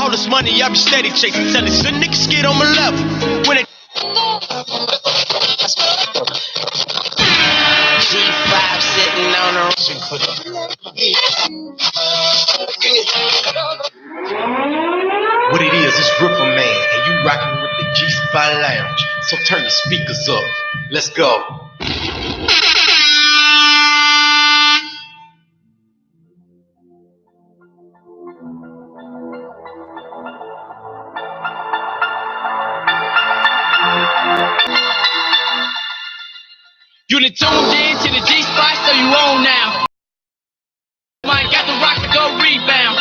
All this money, I be steady chasing. Tell these little niggas get on my level. When it G5 sitting on the What it is, it's Ripper Man, and you rocking with the G-Spot Lounge. So turn your speakers up. Let's go. You done tuned in to the G-Spot, so you own now. Mine got the rock to go rebound.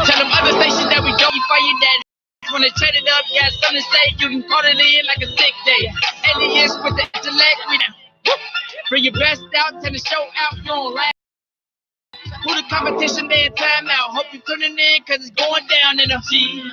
Tell them other stations that we don't fire that. When they turn it up, got something to say, you can call it in like a sick day. Aliens with the intellect, we done. Bring your best out, turn the show out, you don't laugh. Who the competition, they in time out. Hope you tuning in, cause it's going down in the G.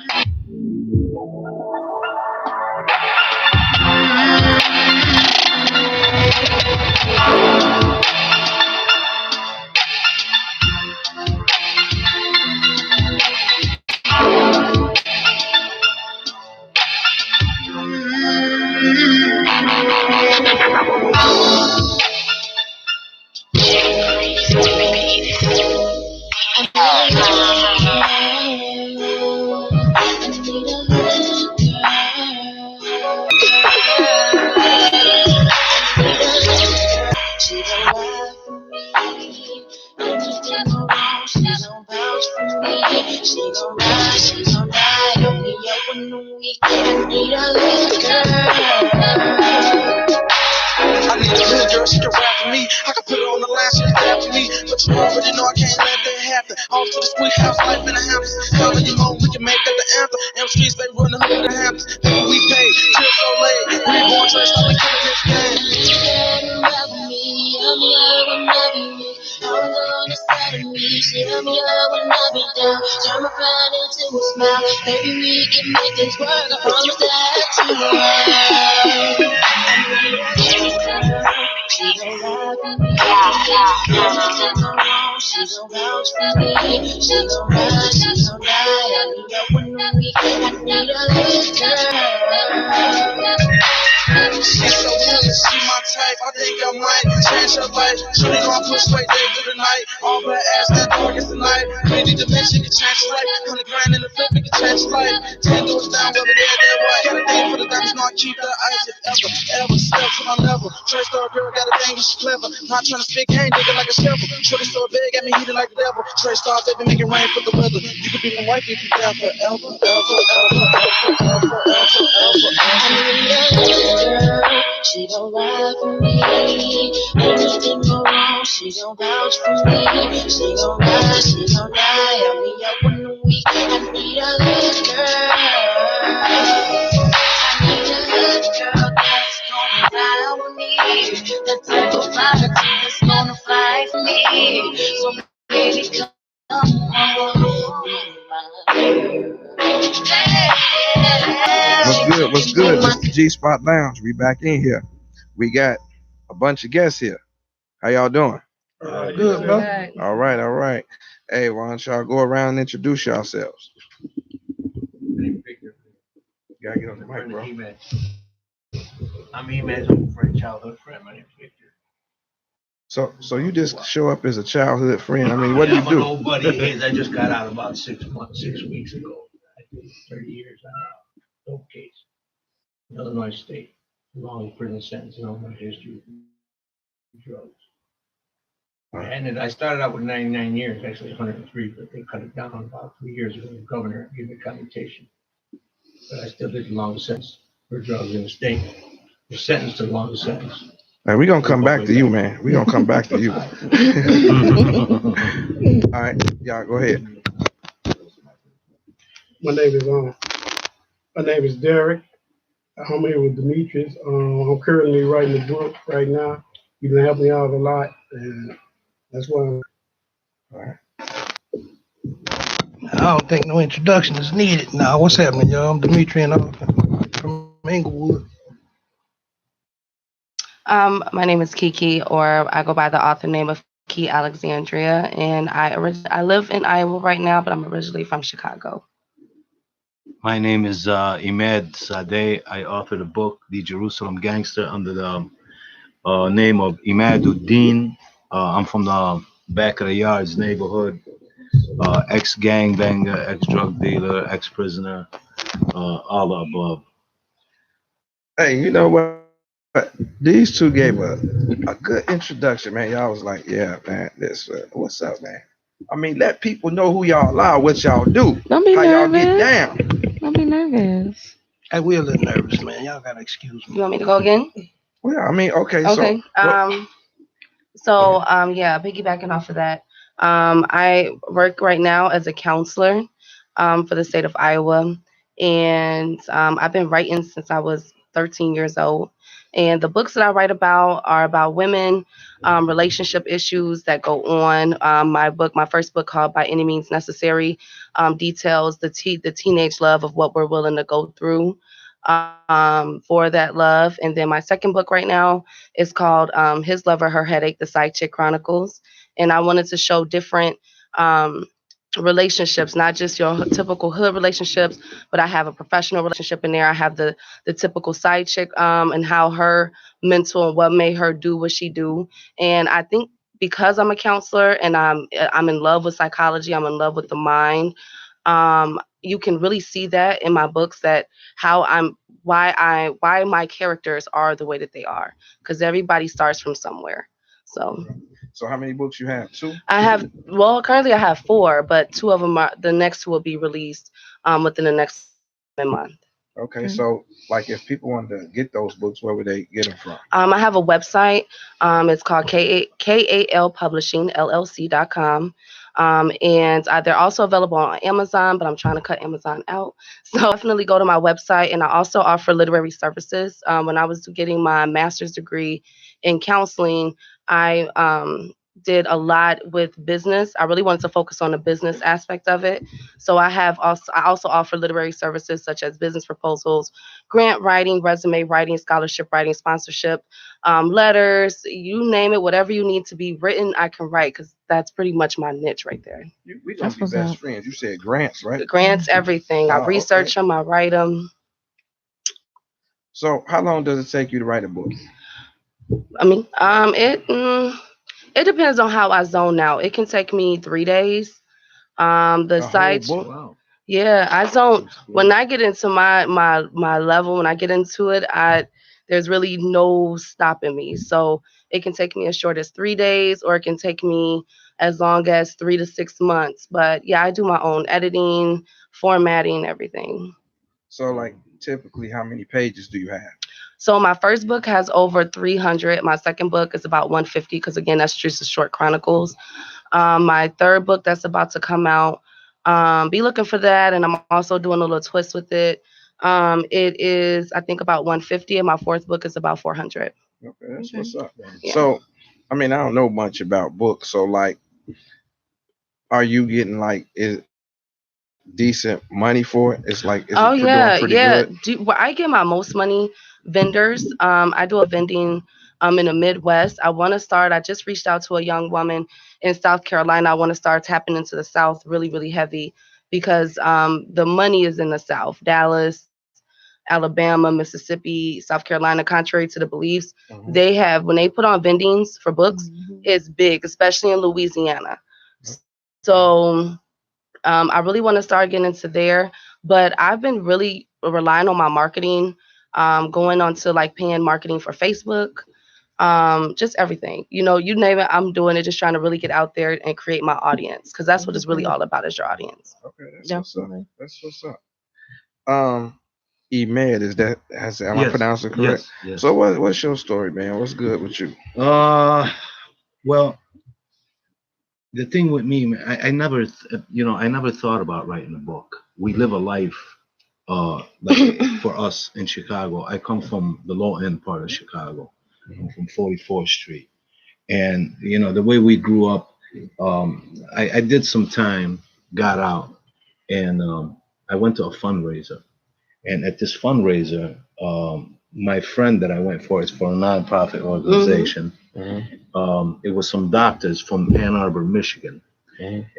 She can rap for me. I can put her on the line, she can rap for me. But you already know I can't let that happen. Off to the sweet house, life in the Hamptons. Tell me you know we can make that the anthem. M Streets, baby, run the hood in the Hamptons. Baby, we pay, chill so late. We ain't going to stop killing this game. I'm love when I be weak. I was on the side of me. She held me up when I be down. Turn my pride into a smile. Baby, we can make this work. I promise that to you. She gon' ride with me. She gon' vouch for me. She gon' ride, she gon' ride. I need her when the weekend. I need a little girl. She's so good, she my type. I think I might change her life. Shorty gon' push straight there through the night. All her ass that dog is tonight. 3D dimension can change your life. 100 grand in the flip, it can change your life. 10 doors down, whether they're that way. Got a thing for the diamonds, no, I keep the ice. If ever step to my level. Trey star girl got a thing, she's clever. Not trying to speak, ain't digging like a shovel. Shorty so big, got me heated like the devil. Trey star, baby, make it rain for the weather. You could be my wife if you down forever, She gon' ride for me. Anything go wrong, she gon' vouch for me. She gon' ride, she gon' ride. I'll be up on the week. I need a little girl. I need a little girl that's gonna ride with me. The type of fire that's gonna fly for me. So baby, come What's good? This is the G-Spot Lounge. We back in here. We got a bunch of guests here. How y'all doing? Good, bro. All right. Hey, why don't y'all go around and introduce yourselves? You gotta get on the mic, bro. I'm E-Man's friend, childhood friend. My name's Victor. So you just show up as a childhood friend. I mean, what do you do? I'm an old buddy of his. I just got out about 6 weeks ago. I did 30 years on a dope case. Illinois State. Long prison sentence and all my history of drugs. I started out with 99 years, actually 103, but they cut it down about 3 years ago. The governor gave me a commutation. But I still did the longest sentence for drugs in the state. The sentence to the longest sentence. Hey, we're gonna come back to you, man. We're gonna come back to you. All right, y'all go ahead. My name is Derek. I'm here with Demetrius. I'm currently writing a book right now. You've been helping me out a lot, and that's why. All right. I don't think no introduction is needed. Now, what's happening, y'all? I'm Dimitri and I'm from Inglewood. My name is Kiki, or I go by the author name of Key Alexandria, and I live in Iowa right now, but I'm originally from Chicago. My name is Imed Sadeh. I authored a book, The Jerusalem Gangster, under the name of Imaduddin. I'm from the back of the yards neighborhood, ex gangbanger, ex drug dealer, ex prisoner, all the above. Hey, you know what? These two gave a good introduction, man. Y'all was like, yeah, man, this, what's up, man? I mean, let people know who y'all are, what y'all do, Don't be how y'all get nervous. down. Don't be nervous. Hey, we a little nervous, man. Y'all gotta excuse You me. want me to go again? Well, yeah, I mean, okay, so Okay. what? Yeah, piggybacking off of that, I work right now as a counselor for the state of Iowa, and I've been writing since I was 13 years old. And the books that I write about are about women, relationship issues that go on. My first book called By Any Means Necessary, details the teenage love of what we're willing to go through for that love. And then my second book right now is called His Lover, Her Headache, The Side Chick Chronicles. And I wanted to show different um, relationships, not just your typical hood relationships, but I have a professional relationship in there. I have the typical side chick and how her mental and what made her do what she do. And I think because I'm a counselor and I'm in love with psychology, I'm in love with the mind. You can really see that in my books that how I'm why my characters are the way that they are because everybody starts from somewhere. So So how many books you have? Two. I have currently I have four, but two of them are the next two will be released within the next coming month. Okay, so like if people wanted to get those books, where would they get them from? I have a website. It's called KAL Publishing LLC.com. And they're also available on Amazon, but I'm trying to cut Amazon out. So definitely go to my website. And I also offer literary services. When I was getting my master's degree in counseling, I did a lot with business. I really wanted to focus on the business aspect of it. So I also offer literary services such as business proposals, grant writing, resume writing, scholarship writing, sponsorship, letters, you name it, whatever you need to be written, I can write because that's pretty much my niche right there. We gonna be best friends. You said grants, right? Grants, everything. I Oh, research okay. them, I write them. So how long does it take you to write a book? I mean, it depends on how I zone out. It can take me 3 days. The A whole sites, book? Wow. yeah, I zone That's when good. I get into my level. When I get into it, there's really no stopping me. So it can take me as short as 3 days, or it can take me as long as 3 to 6 months. But yeah, I do my own editing, formatting, everything. So like typically, how many pages do you have? So my first book has over 300. My second book is about 150 because again, that's just the short chronicles. My third book that's about to come out, be looking for that, and I'm also doing a little twist with it. It is I think about 150, and my fourth book is about 400. Okay, that's what's up. Yeah. So, I mean, I don't know much about books. So, like, are you getting like is decent money for it? It's like, is Oh it doing yeah, pretty yeah. good? Where I get my most money, vendors. I do a vending in the Midwest. I want to start. I just reached out to a young woman in South Carolina. I want to start tapping into the South really, really heavy because the money is in the South, Dallas, Alabama, Mississippi, South Carolina. Contrary to the beliefs, Mhm. they have when they put on vendings for books, it's big, especially in Louisiana. So I really want to start getting into there, but I've been really relying on my marketing, going on to like paying marketing for Facebook, just everything. You know, you name it, I'm doing it, just trying to really get out there and create my audience because that's what it's really all about is your audience. Okay, that's what's up. That's what's up. Um, Emed, is that am I Yes, pronouncing it correct? yes, yes. So, what's your story, man? What's good with you? Uh, well, the thing with me, man, I never, I never thought about writing a book. We live a life, like for us in Chicago. I come from the low end part of Chicago. I'm from 44th Street, and the way we grew up. I did some time, got out, and I went to a fundraiser. And at this fundraiser, my friend that I went for is for a nonprofit organization. It was some doctors from Ann Arbor, Michigan,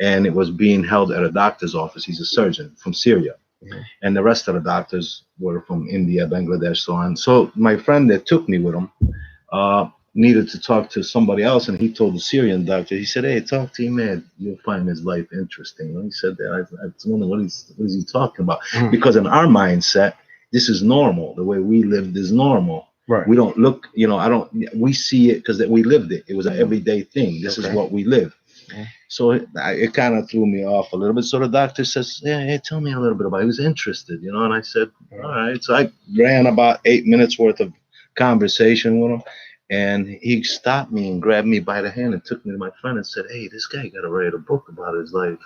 and it was being held at a doctor's office. He's a surgeon from Syria. Mhm. and the rest of the doctors were from India, Bangladesh, so on. So my friend that took me with him needed to talk to somebody else, and he told the Syrian doctor. He said, "Hey, talk to him, man. You'll find his life interesting." And he said that. I was wondering what is he talking about? Mhm. Because in our mindset, this is normal. The way we lived is normal. Right. We don't look, I don't. We see it because we lived it. It was an everyday thing. This is Okay. what we live. Mhm. So it kind of threw me off a little bit. So the doctor says, "Yeah, hey, tell me a little bit about it." He was interested, and I said, "All right." So I ran about 8 minutes worth of conversation with him, and he stopped me and grabbed me by the hand and took me to my friend and said, "Hey, this guy got to write a book about his life."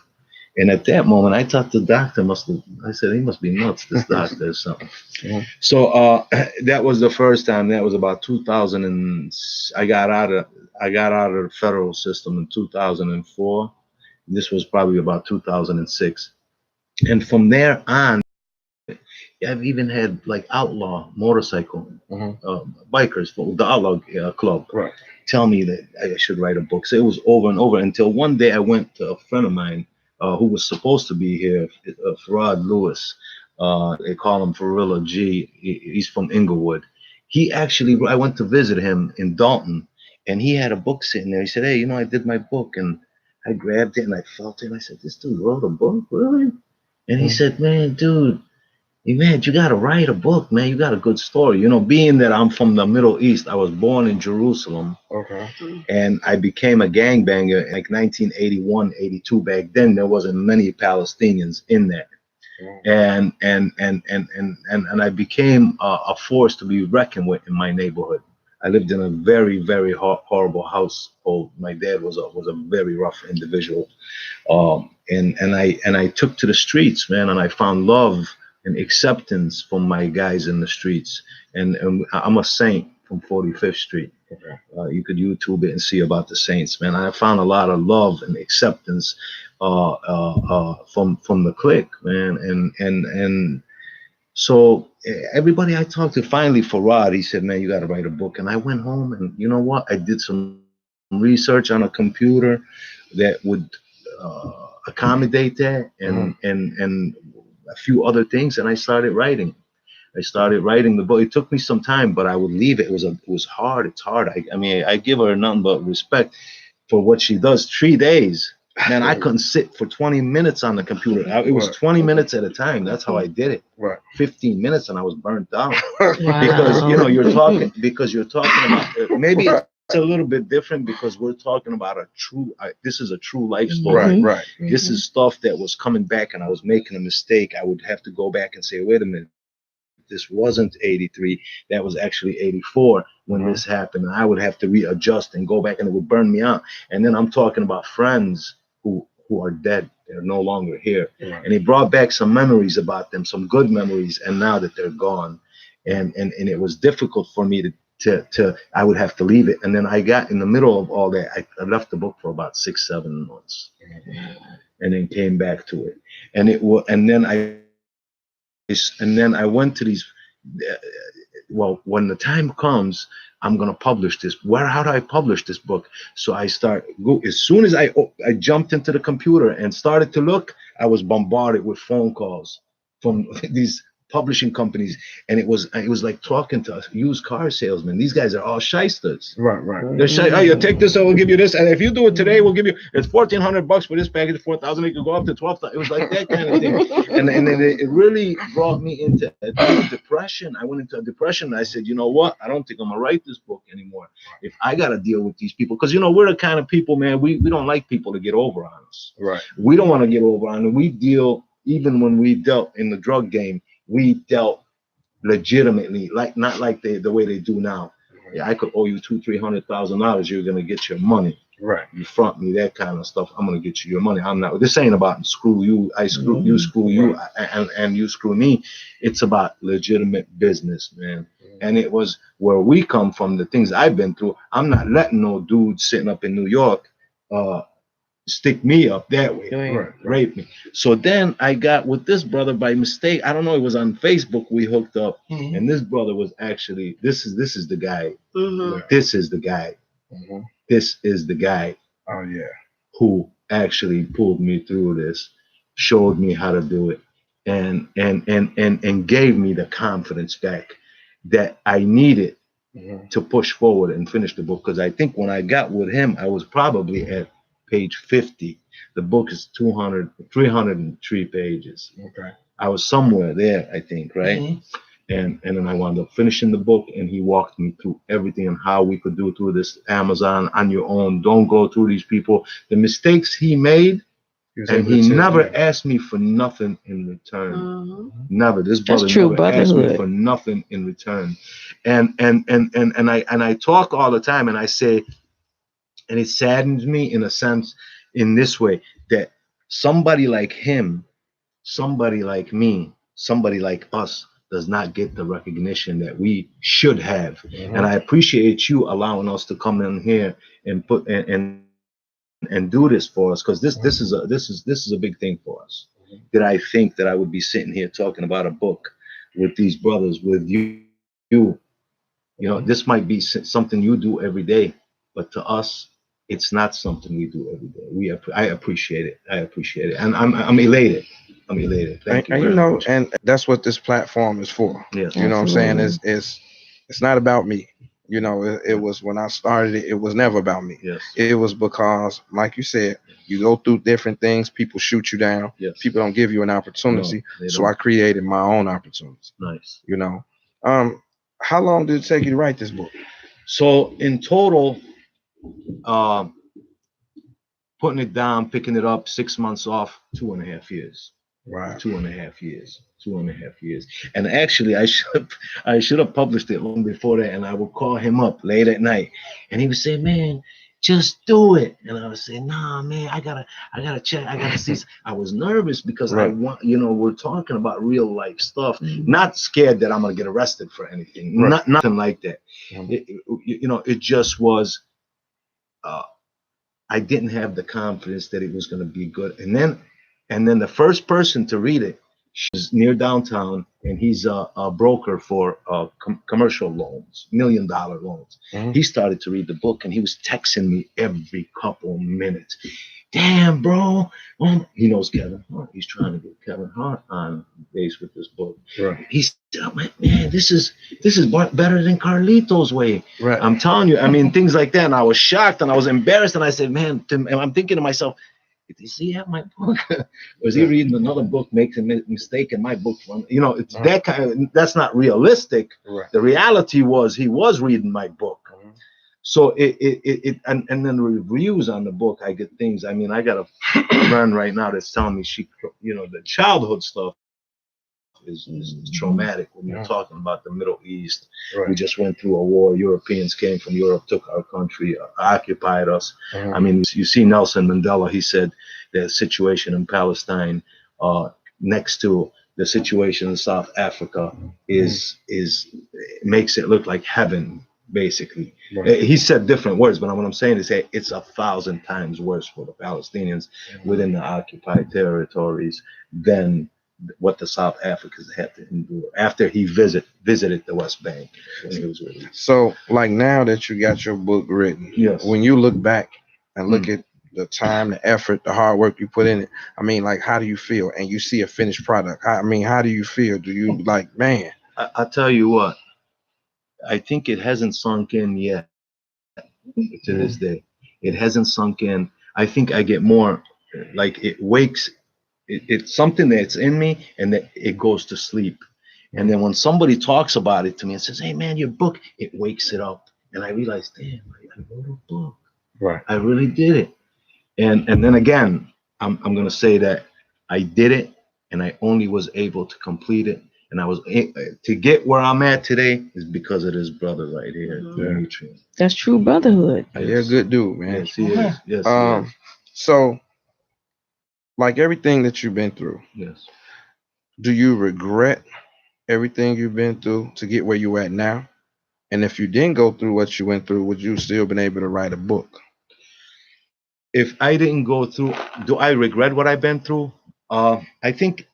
And at that moment, I thought the doctor I said, he must be nuts, this doctor or something. Mhm. So that was the first time. That was about 2000, and I got out of the federal system in 2004. This was probably about 2006. And from there on, I've even had like outlaw motorcycle Mhm. bikers, the outlaw club, Right. tell me that I should write a book. So it was over and over until one day I went to a friend of mine who was supposed to be here, Farad Lewis. They call him Farilla G. He's from Inglewood. I went to visit him in Dalton, and he had a book sitting there. He said, "Hey, I did my book," and I grabbed it and I felt it. And I said, "This dude wrote a book, really?" And he said, "Man, dude, man, you got to write a book, man. You got a good story." Being that I'm from the Middle East, I was born in Jerusalem, Okay. and I became a gangbanger in like 1981, 82. Back then, there wasn't many Palestinians in that. Mhm. And I became a force to be reckoned with in my neighborhood. I lived in a very, very horrible household. My dad was a very rough individual, and I took to the streets, man, and I found love and acceptance from my guys in the streets. And I'm a saint from 45th Street. Okay. You could YouTube it and see about the Saints, man. I found a lot of love and acceptance from the clique, man, and so everybody I talked to, finally Farad, he said, "Man, you got to write a book." And I went home, and you know what? I did some research on a computer that would accommodate that, and a few other things, and I started writing. I started writing the book. It took me some time, but I would leave it. It was hard. It's hard. I mean, I give her nothing but respect for what she does. 3 days, man, I couldn't sit for 20 minutes on the computer. It was 20 minutes at a time. That's how I did it. Right. 15 minutes, and I was burnt out Wow. because you're talking about maybe it's a little bit different because we're talking about this is a true life story. Right. Right. This is stuff that was coming back, and I was making a mistake. I would have to go back and say, wait a minute. This wasn't 83. That was actually 84 when this happened. And I would have to readjust and go back, and it would burn me out. And then I'm talking about friends who are dead. They're no longer here. Right. And it brought back some memories about them, some good memories. And now that they're gone, and it was difficult for me to I would have to leave it. And then I got in the middle of all that. I left the book for about 6-7 months, and then came back to it. And then I went to these. Well, when the time comes, I'm gonna publish this. How do I publish this book? So I as soon as I jumped into the computer and started to look, I was bombarded with phone calls from these publishing companies, and it was like talking to used car salesmen. These guys are all shysters. Right. They're saying, "Oh, you take this, and we'll give you this, and if you do it today, we'll give you it's $1,400 for this package, 4,000. It could go up to 12,000." It was like that kind of thing, and it really brought me into a deep depression. I went into a depression, and I said, "You know what? I don't think I'm gonna write this book anymore. If I gotta deal with these people, because we're the kind of people, man. We don't like people to get over on us. Right. We don't want to get over on them. We deal even when we dealt in the drug game." We dealt legitimately, not like the way they do now. Yeah, I could owe you $200,000-$300,000. You're gonna get your money. Right. You front me that kind of stuff. I'm gonna get you your money. I'm not. This ain't about screw you. I screw you. Screw you. And you screw me. It's about legitimate business, man. And it was where we come from. The things I've been through. I'm not letting no dude sitting up in New York stick me up that way, rape me. So then I got with this brother by mistake. I don't know. It was on Facebook. We hooked up, and this brother was actually this is the guy. This is the guy. This is the guy. Oh yeah. Who actually pulled me through this, showed me how to do it, and gave me the confidence back that I needed to push forward and finish the book. Because I think when I got with him, I was probably at page 50. The book is 303 pages. Okay. I was somewhere there, I think, right? And then I wound up finishing the book, and he walked me through everything and how we could do it through this Amazon on your own. Don't go through these people. The mistakes he made, and he never asked me for nothing in return. Never. This brother That's true never asked me brotherhood. for nothing in return. And I talk all the time, and I say, and it saddens me in a sense, in this way, that somebody like him, somebody like me, somebody like us does not get the recognition that we should have. And I appreciate you allowing us to come in here and put and do this for us, because this is a big thing for us. Did I think that I would be sitting here talking about a book with these brothers, with you? You know, this might be something you do every day, but to us, it's not something we do every day. I appreciate it. I appreciate it, and I'm elated. I'm elated. Thank you. And you know, and that's what this platform is for. Yes. You know what I'm saying? Absolutely. It's not about me. You know, it was when I started it was never about me. Yes. It was because, like you said, you go through different things, people shoot you down, Yes. people don't give you an opportunity. No, so I created my own opportunity. Nice. You know. How long did it take you to write this book? So in total, putting it down, picking it up, 6 months off, 2.5 years. Right. 2.5 years. 2.5 years. And actually, I should have published it long before that. And I would call him up late at night, and he would say, "Man, just do it." And I would say, "Nah, man, I gotta check. I gotta see." I was nervous because I want, we're talking about real life stuff. Not scared that I'm gonna get arrested for anything. Nothing like that. It just was. I didn't have the confidence that it was gonna be good. And then the first person to read it, she's near downtown, and he's a broker for commercial loans, $1 million loans. He started to read the book, and he was texting me every couple minutes. "Damn, bro." He knows Kevin Hart. He's trying to get Kevin Hart on base with this book. Right. He said, "Man, this is better than Carlito's Way." Right. I'm telling you, I mean, things like that. And I was shocked, and I was embarrassed, and I said, "Man," and I'm thinking to myself, "Does he have my book? Or is he reading another book, makes a mistake in my book?" It's that kind of, that's not realistic. Right. The reality was he was reading my book. So and then the reviews on the book, I get things. I mean, I got a friend right now that's telling me the childhood stuff is traumatic when you're talking about the Middle East. Right. We just went through a war. Europeans came from Europe, took our country, occupied us. I mean, you see Nelson Mandela. He said the situation in Palestine, next to the situation in South Africa, makes it look like heaven. Basically, he said different words, but what I'm saying is that it's 1,000 times worse for the Palestinians within the occupied territories than what the South Africans had to endure after he visited the West Bank. So, like, now that you got your book written, yes, when you look back and look at the time, the effort, the hard work you put in it, I mean, like, how do you feel? And you see a finished product. I mean, how do you feel? Do you like, man? I'll tell you what. I think it hasn't sunk in yet to this day. It hasn't sunk in. I think I get more, like, it wakes, it's something that's in me, and that it goes to sleep. And then when somebody talks about it to me and says, "Hey, man, your book," it wakes it up. And I realize, damn, I wrote a book. Right. I really did it. And then again, I'm going to say that I did it, and I only was able to complete it. And I was to get where I'm at today is because of this brother right here, Demetrian. That's true brotherhood. You're a good dude, man. Yes, he is. Yes, he is. So, like, everything that you've been through, yes, do you regret everything you've been through to get where you're at now? And if you didn't go through what you went through, would you still been able to write a book? If I didn't go through, do I regret what I've been through? I think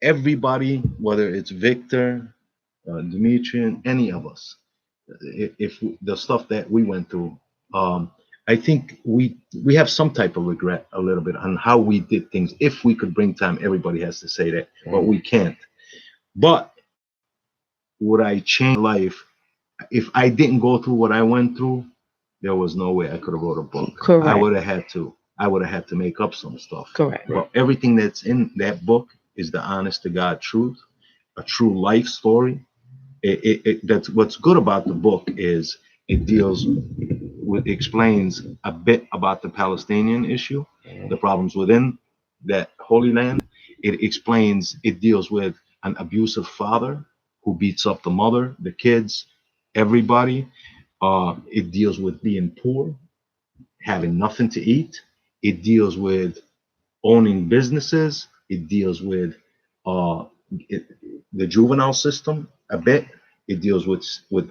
everybody, whether it's Victor, Demetrian, any of us, if the stuff that we went through, I think we have some type of regret a little bit on how we did things. If we could bring time, everybody has to say that, but we can't. But would I change life if I didn't go through what I went through? There was no way I could have wrote a book. I Correct. would have had to. I would have had to make up some stuff. Correct. But everything that's in that book is the honest to God truth, a true life story. That's what's good about the book is it deals with, explains a bit about the Palestinian issue, the problems within that Holy Land. It deals with an abusive father who beats up the mother, the kids, everybody. It deals with being poor, having nothing to eat. It deals with owning businesses. It deals with uh, the juvenile system a bit. It deals with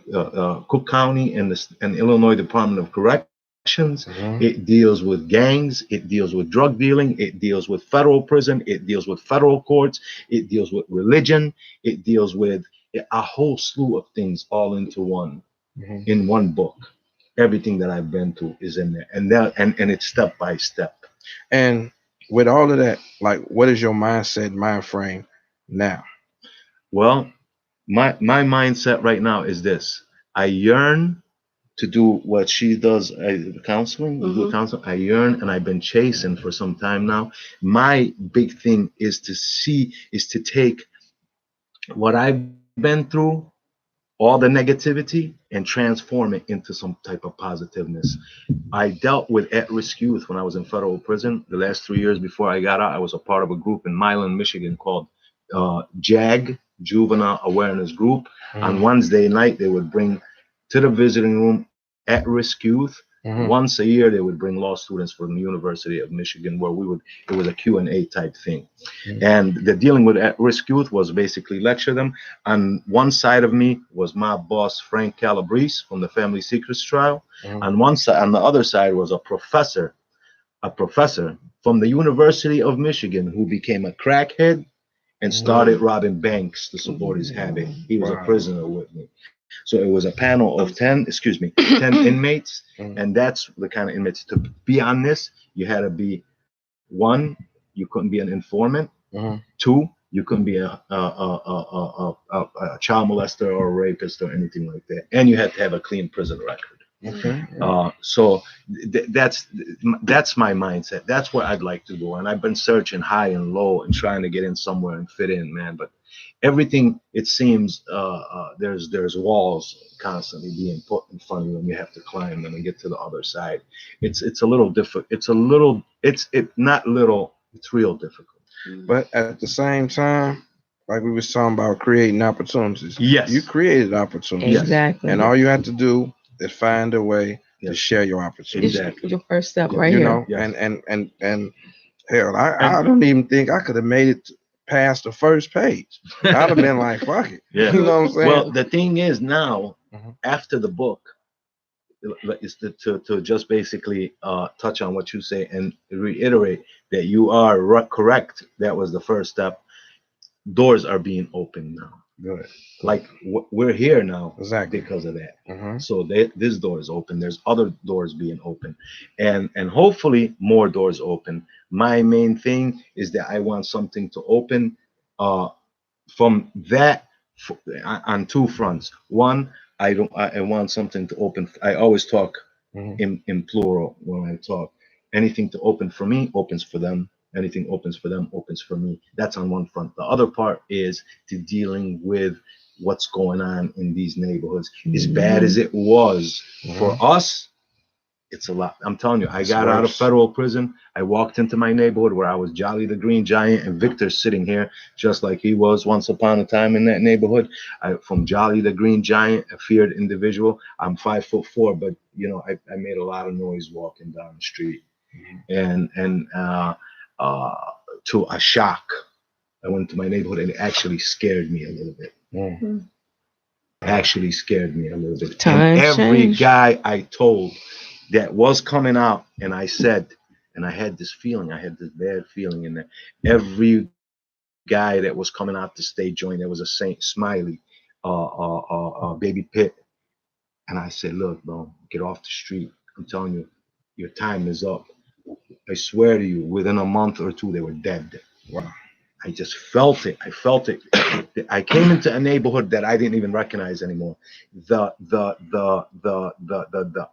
Cook County and the Illinois Department of Corrections. It deals with gangs. It deals with drug dealing. It deals with federal prison. It deals with federal courts. It deals with religion. It deals with a whole slew of things all into one in one book. Everything that I've been through is in there, and it's step by step. And with all of that, like, what is your mind frame now? Well, my mindset right now is this: I yearn to do what she does, counseling. Do counseling. I yearn, and I've been chasing for some time now. My big thing is to take what I've been through, all the negativity, and transform it into some type of positiveness. I dealt with at-risk youth when I was in federal prison. The last 3 years before I got out, I was a part of a group in Milan, Michigan called JAG, Juvenile Awareness Group. On Wednesday night, they would bring to the visiting room at-risk youth. Once a year, they would bring law students from the University of Michigan, where it was a Q&A type thing. And the dealing with at-risk youth was basically lecture them. On one side of me was my boss, Frank Calabrese, from the Family Secrets Trial. On one side, on the other side was a professor from the University of Michigan who became a crackhead and started robbing banks to support his habit. He was a prisoner with me. So it was a panel of 10 inmates, and that's the kind of inmates. To be on this, you had to be, 1, you couldn't be an informant. 2, you couldn't be a child molester or a rapist or anything like that, and you had to have a clean prison record. So that's my mindset. That's what I'd like to do, and I've been searching high and low and trying to get in somewhere and fit in, man. But everything, it seems, there's walls constantly being put in front of you, and you have to climb them and get to the other side. It's a little difficult. It's not little. It's real difficult. But at the same time, like we was talking about creating opportunities. Yes. You created opportunities. Exactly. And all you have to do is find a way to share your opportunities. Exactly. Your first step right You here. know, Yes. and hell, I don't even think I could have made it past the first page. I'd have been like, fuck it. Yeah. You know what I'm saying? Well, the thing is now, Mhm. after the book, is to just basically touch on what you say and reiterate that you are correct. That was the first step. Doors are being opened now. Good. Like we're here now Exactly. because of that. Mhm. So this door is open. There's other doors being open, and hopefully more doors open. My main thing is that I want something to open from that on 2 fronts. One, I want something to open. I always talk in plural when I talk. Anything to open for me opens for them. Anything opens for them opens for me. That's on one front. The other part is to dealing with what's going on in these neighborhoods. As bad as it was for us, it's a lot. I'm telling you, I got out of federal prison. I walked into my neighborhood where I was Jolly the Green Giant, and Victor's sitting here just like he was once upon a time in that neighborhood. From Jolly the Green Giant, a feared individual. I'm 5'4", but you know, I made a lot of noise walking down the street, and to a shock. I went to my neighborhood, and it actually scared me a little bit. Actually scared me a little bit. And every guy I told that was coming out, and I said, and I had this feeling, I had this bad feeling in there. Every guy that was coming out to stay joint, there was a Saint Smiley, Baby Pitt, and I said, look, bro, get off the street. I'm telling you, your time is up. I swear to you, within a month or two, they were dead. Wow. I just felt it. I felt it. I came into a neighborhood that I didn't even recognize anymore. The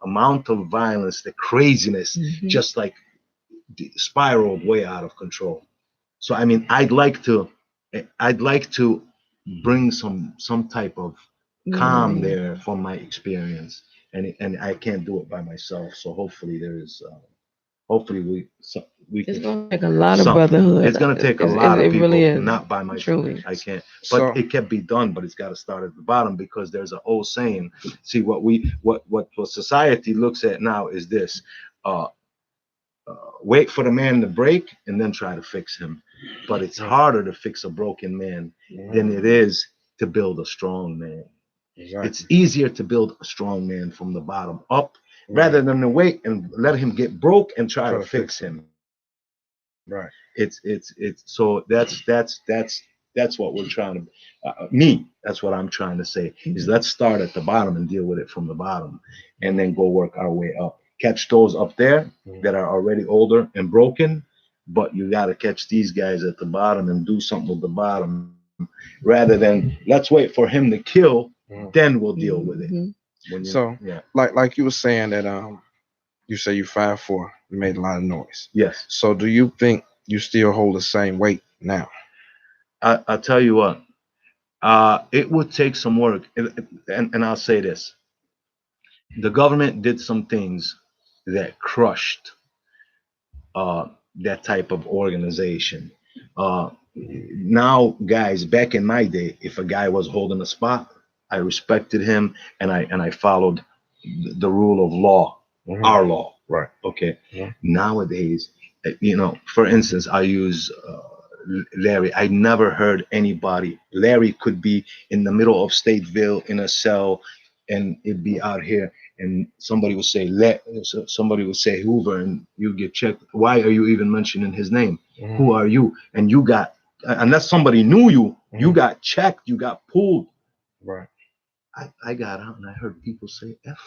amount of violence, the craziness, just like spiraled way out of control. So I mean, I'd like to bring some type of calm there from my experience, and I can't do it by myself. So hopefully there is. Hopefully we It's can. gonna take a lot of Some, brotherhood. it's gonna take a It's- lot it, of it really people, is. not by myself. Truly. I can't. So But it can be done, but it's got to start at the bottom, because there's an old saying. See, what society looks at now is this: wait for the man to break and then try to fix him. But it's harder to fix a broken man than it is to build a strong man. Exactly. It's easier to build a strong man from the bottom up rather than to wait and let him get broke and try to fix him. Right. It's so that's what we're trying to that's what I'm trying to say is let's start at the bottom and deal with it from the bottom, and then go work our way up. Catch those up there that are already older and broken, but you got to catch these guys at the bottom and do something with the bottom, rather than let's wait for him to kill, then we'll deal with it. When you, So like you were saying that you say you 5'4", you made a lot of noise. Yes. So do you think you still hold the same weight now? I'll tell you what, it would take some work, and I'll say this: the government did some things that crushed that type of organization. Now, guys, back in my day, if a guy was holding a spot, I respected him, and I followed the rule of law, our law. Right. Okay. Nowadays, for instance, I use Larry. I never heard anybody. Larry could be in the middle of Stateville in a cell, and it'd be out here, and somebody would say Hoover, and you get checked. Why are you even mentioning his name? Who are you? And you got, unless somebody knew you, you got checked, you got pulled. Right. I got out and I heard people say F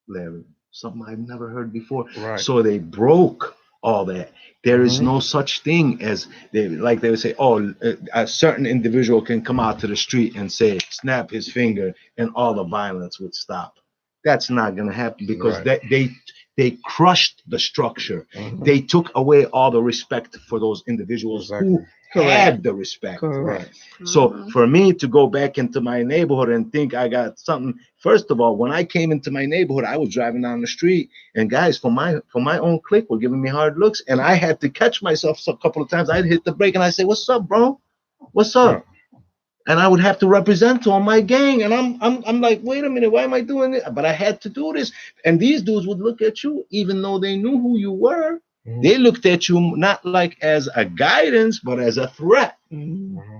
Larry, something I've never heard before. Right. So they broke all that. There is no such thing as they would say, oh, a certain individual can come out to the street and say, snap his finger, and all the violence would stop. That's not going to happen, because they crushed the structure. They took away all the respect for those individuals who had the respect. Correct. So for me to go back into my neighborhood and think I got something, first of all, when I came into my neighborhood, I was driving down the street, and guys from my own clique were giving me hard looks, and I had to catch myself a couple of times. I'd hit the brake and I say, "What's up, bro? What's up?" And I would have to represent to my gang, and I'm like, wait a minute, why am I doing it? But I had to do this, and these dudes would look at you, even though they knew who you were. They looked at you not like as a guidance, but as a threat. Man,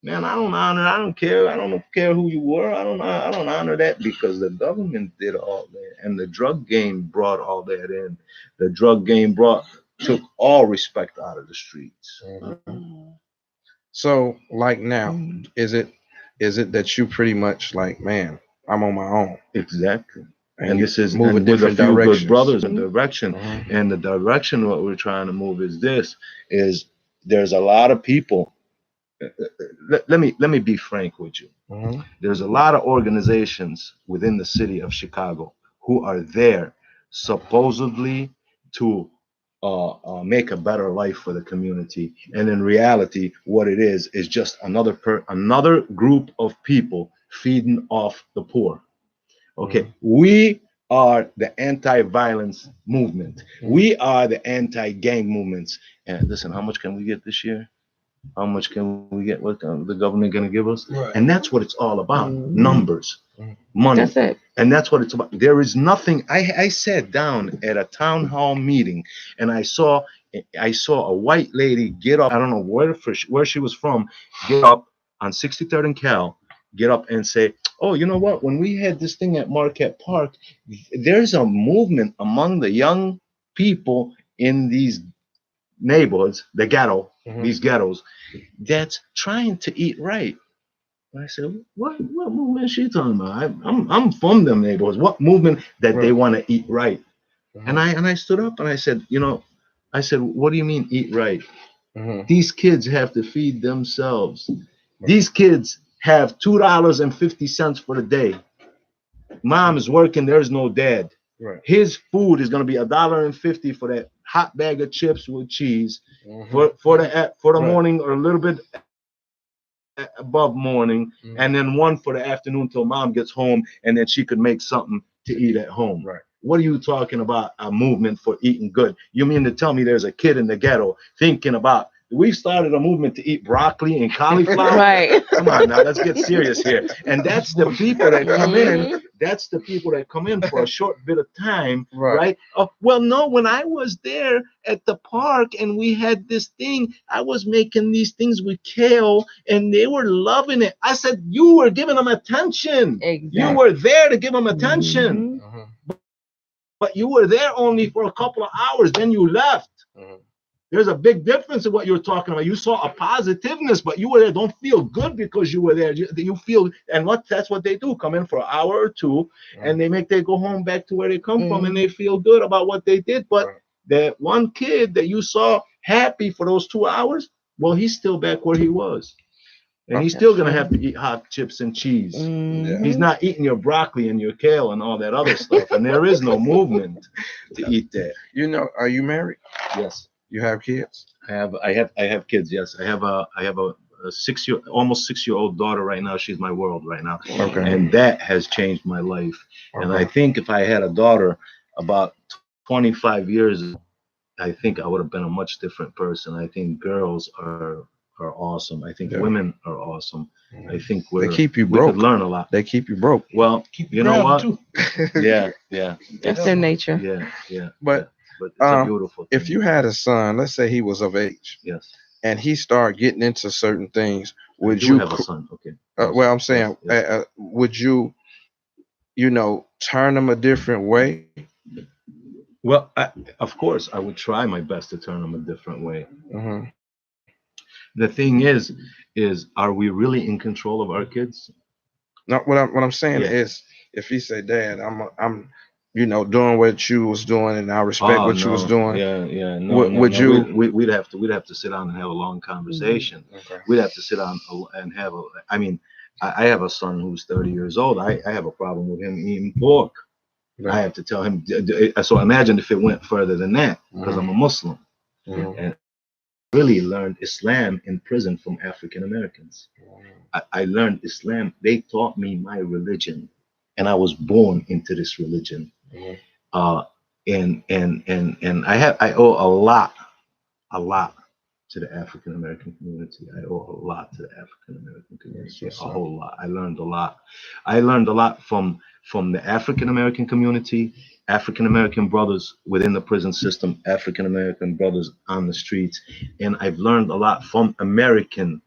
I don't care who you were. I don't honor that, because the government did all that, and the drug game brought all that in. The drug game took all respect out of the streets. So like now, is it that you pretty much like, man, I'm on my own? Exactly. And you this is moving with a different few directions. good brothers in direction. And the direction what we're trying to move is there's a lot of people. Let me be frank with you. There's a lot of organizations within the city of Chicago who are there supposedly to make a better life for the community, and in reality, what it is just another group of people feeding off the poor. Okay, we are the anti-violence movement. We are the anti-gang movements. And listen, how much can we get this year? How much can we get? What the government going to give us? Right. And that's what it's all about. Numbers, money. That's it. And that's what it's about. There is nothing. I sat down at a town hall meeting, and I saw a white lady get up. I don't know where she was from. Get up on 63rd and Cal. Get up and say, "Oh, you know what? When we had this thing at Marquette Park, there's a movement among the young people in these neighborhoods, the ghetto, these ghettos, that's trying to eat right." And I said, "What movement is she talking about? I'm from them neighborhoods. What movement that they want to eat right?" And I stood up and I said, what do you mean eat right? Mhm. These kids have to feed themselves. These kids have $2.50 for the day. Mom is working, there's no dad. Right. His food is gonna be $1.50 for that hot bag of chips with cheese Mhm. for the Right. morning, or a little bit above morning, Mhm. and then one for the afternoon till mom gets home, and then she could make something to eat at home. Right. What are you talking about? A movement for eating good? You mean to tell me there's a kid in the ghetto thinking about, we started a movement to eat broccoli and cauliflower? Right. Come on now, let's get serious here. And that's the people that come in. Mhm. That's the people that come in for a short bit of time, Right. right? Oh, well, no, when I was there at the park and we had this thing, I was making these things with kale and they were loving it. I said, you were giving them attention. Exactly. You were there to give them attention, Mhm. Mhm. but you were there only for a couple of hours, then you left. Mhm. There's a big difference in what you're talking about. You saw a positiveness, but you were there. Don't feel good because you were there. You feel, and that's what they do. Come in for an hour or two, and they go home back to where they come from, and they feel good about what they did. But Right. that one kid that you saw happy for those 2 hours, well, he's still back where he was, and he's still gonna have to eat hot chips and cheese. Yeah. He's not eating your broccoli and your kale and all that other stuff, and there is no movement to eat that. You know, are you married? Yes. You have kids? I have kids. Yes, I have a almost 6-year-old daughter right now. She's my world right now, Okay. and that has changed my life. And I Okay. think if I had a daughter about 25 years ago, I think I would have been a much different person. I think girls are awesome. I think Yeah. women are awesome. I think They keep you we could broke. learn a lot. They keep you broke. Well, Keep you know what? too. Yeah. That's their nature. Yeah. But But it's a beautiful thing. if you had a son, let's say he was of age, Yes. and he started getting into certain things, would I do you? have a son? Okay. Well, I'm saying, Yes. would you, turn him a different way? Well, of course, I would try my best to turn them a different way. Mhm. The thing is are we really in control of our kids? No, what I'm saying Yeah. is, if he say, "Dad, I'm, doing what you was doing, and I respect Oh what you was no, doing," yeah, no, would no. you? We'd have to sit down and have a long conversation. Okay. We'd have to sit down and have a. I mean, I have a son who's 30 years old. I have a problem with him eating pork. I have to tell him. So imagine if it went further than that, because I'm a Muslim. Mhm. And really learned Islam in prison from African Americans. I learned Islam. They taught me my religion, and I was born into this religion. Mhm. And I owe a lot to the African American community. I owe a lot to the African American community, a whole lot. I learned a lot. I learned a lot from the African American community, African American brothers within the prison system, African American brothers on the streets, and I've learned a lot from American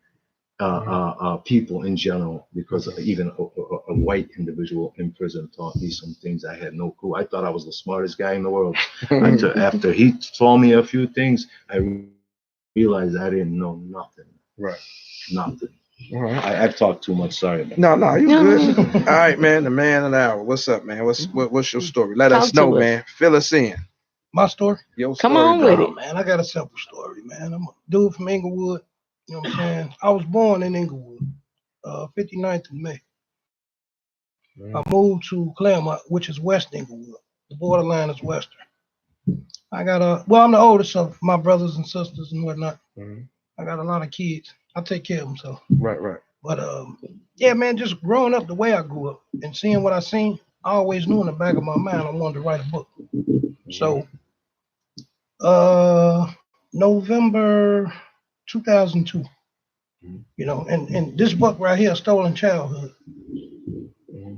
people in general, because even a white individual in prison taught me some things I had no clue. I thought I was the smartest guy in the world. After he told me a few things, I realized I didn't know nothing. Right. Nothing. All right. I've talked too much. Sorry. No, you good. All right, man. The man of the hour. What's up, man? What's your story? Let us know, man. Fill us in. My story? Your Come story, on bro. with it. Man, I got a simple story, man. I'm a dude from Inglewood. You know what I'm saying? I was born in Inglewood, 59th of May. I moved to Claremont, which is West Inglewood. The borderline is Western. I'm the oldest of my brothers and sisters and whatnot. I got a lot of kids. I take care of them, so. Right. But yeah, man, just growing up the way I grew up and seeing what I seen, I always knew in the back of my mind I wanted to write a book. So, November 2002, and this book right here, Stolen Childhood.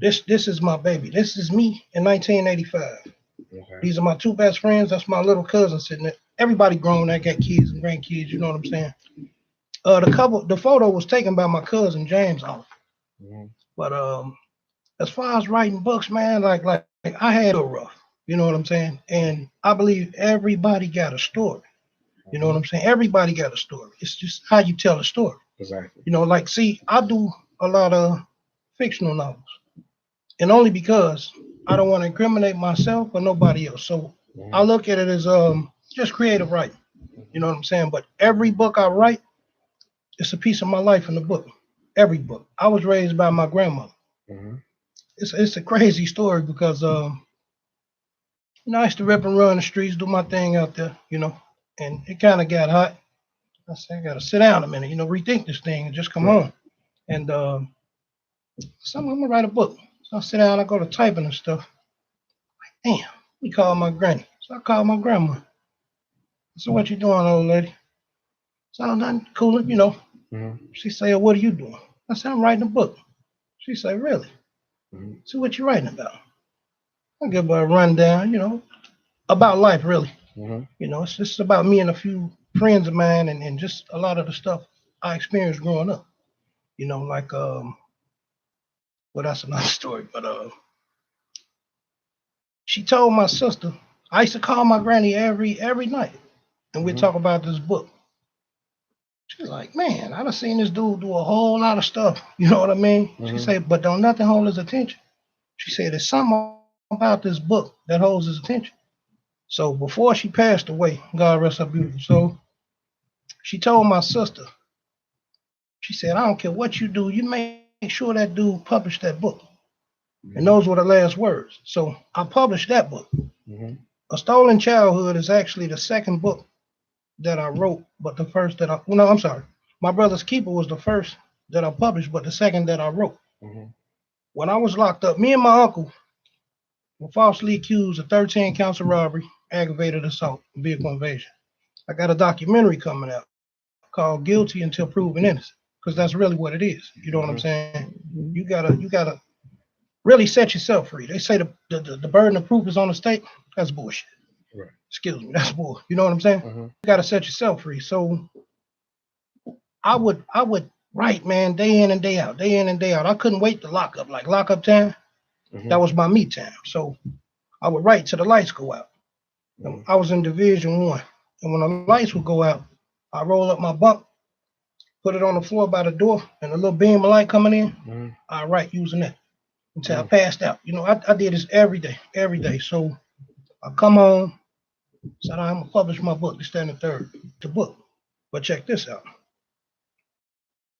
This is my baby. This is me in 1985. Okay. These are my two best friends. That's my little cousin sitting there. Everybody grown. I got kids and grandkids. You know what I'm saying? The photo was taken by my cousin James off. But as far as writing books, man, like I had it rough. You know what I'm saying? And I believe everybody got a story. You know what I'm saying? Everybody got a story. It's just how you tell a story. Exactly. I do a lot of fictional novels, and only because I don't want to incriminate myself or nobody else. So I look at it as just creative writing. You know what I'm saying? But every book I write, it's a piece of my life in the book. Every book. I was raised by my grandmother. It's a crazy story because I used to rip and run the streets, do my thing out there, and it kind of got hot. I said, I gotta sit down a minute, rethink this thing and just come home. And so I'm gonna write a book. So I sit down, I go to typing and stuff. Damn, we call my granny. So I called my grandma. I said, what you doing, old lady? So I'm nothing cooler, She said, what are you doing? I said, I'm writing a book. She said, really? So what you writing about? I give her a rundown, about life, really. It's just about me and a few friends of mine and just a lot of the stuff I experienced growing up. Like, well, that's another story, but she told my sister, I used to call my granny every night, and we'd talk about this book. She's like, man, I done seen this dude do a whole lot of stuff. You know what I mean? She said, but don't nothing hold his attention. She said, there's something about this book that holds his attention. So before she passed away, God rest her beautiful soul, she told my sister, she said, I don't care what you do, you make sure that dude published that book. And those were the last words. So I published that book. A Stolen Childhood is actually the second book that I wrote, but the first that I'm sorry. My Brother's Keeper was the first that I published, but the second that I wrote. When I was locked up, me and my uncle were falsely accused of 13 counts of robbery, aggravated assault, and vehicle invasion. I got a documentary coming out called Guilty Until Proven Innocent, because that's really what it is. You know what I'm saying? You gotta really set yourself free. They say the burden of proof is on the state. That's bullshit. Right. Excuse me, that's bull. You know what I'm saying? You gotta set yourself free. So I would write, man, day in and day out, day in and day out. I couldn't wait to lock up. Like lock-up time, that was my me time. So I would write till the lights go out. I was in Division 1. And when the lights would go out, I roll up my bunk, put it on the floor by the door, and a little beam of light coming in, I write using that until I passed out. I did this every day. So I come home, said I'm gonna publish my book, this, that, and the third, the book. But check this out.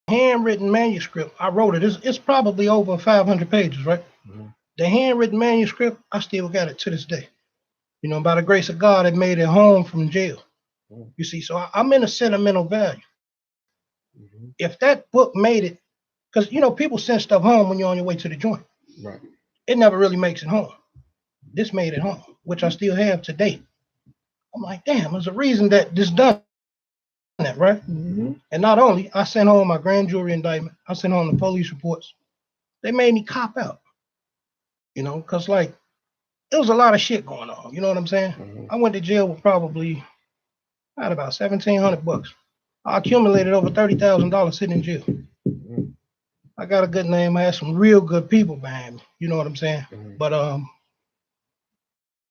Handwritten manuscript, I wrote it. It's probably over 500 pages, right? The handwritten manuscript, I still got it to this day. By the grace of God, it made it home from jail. You see, so I'm in a sentimental value. If that book made it, because people send stuff home when you're on your way to the joint. Right. It never really makes it home. This made it home, which I still have today. I'm like, damn, there's a reason that this done that, right? And not only, I sent home my grand jury indictment, I sent home the police reports. They made me cop out, because like, there was a lot of shit going on. You know what I'm saying? I went to jail with probably, I had about $1,700. I accumulated over $30,000 sitting in jail. I got a good name. I had some real good people behind me. You know what I'm saying? But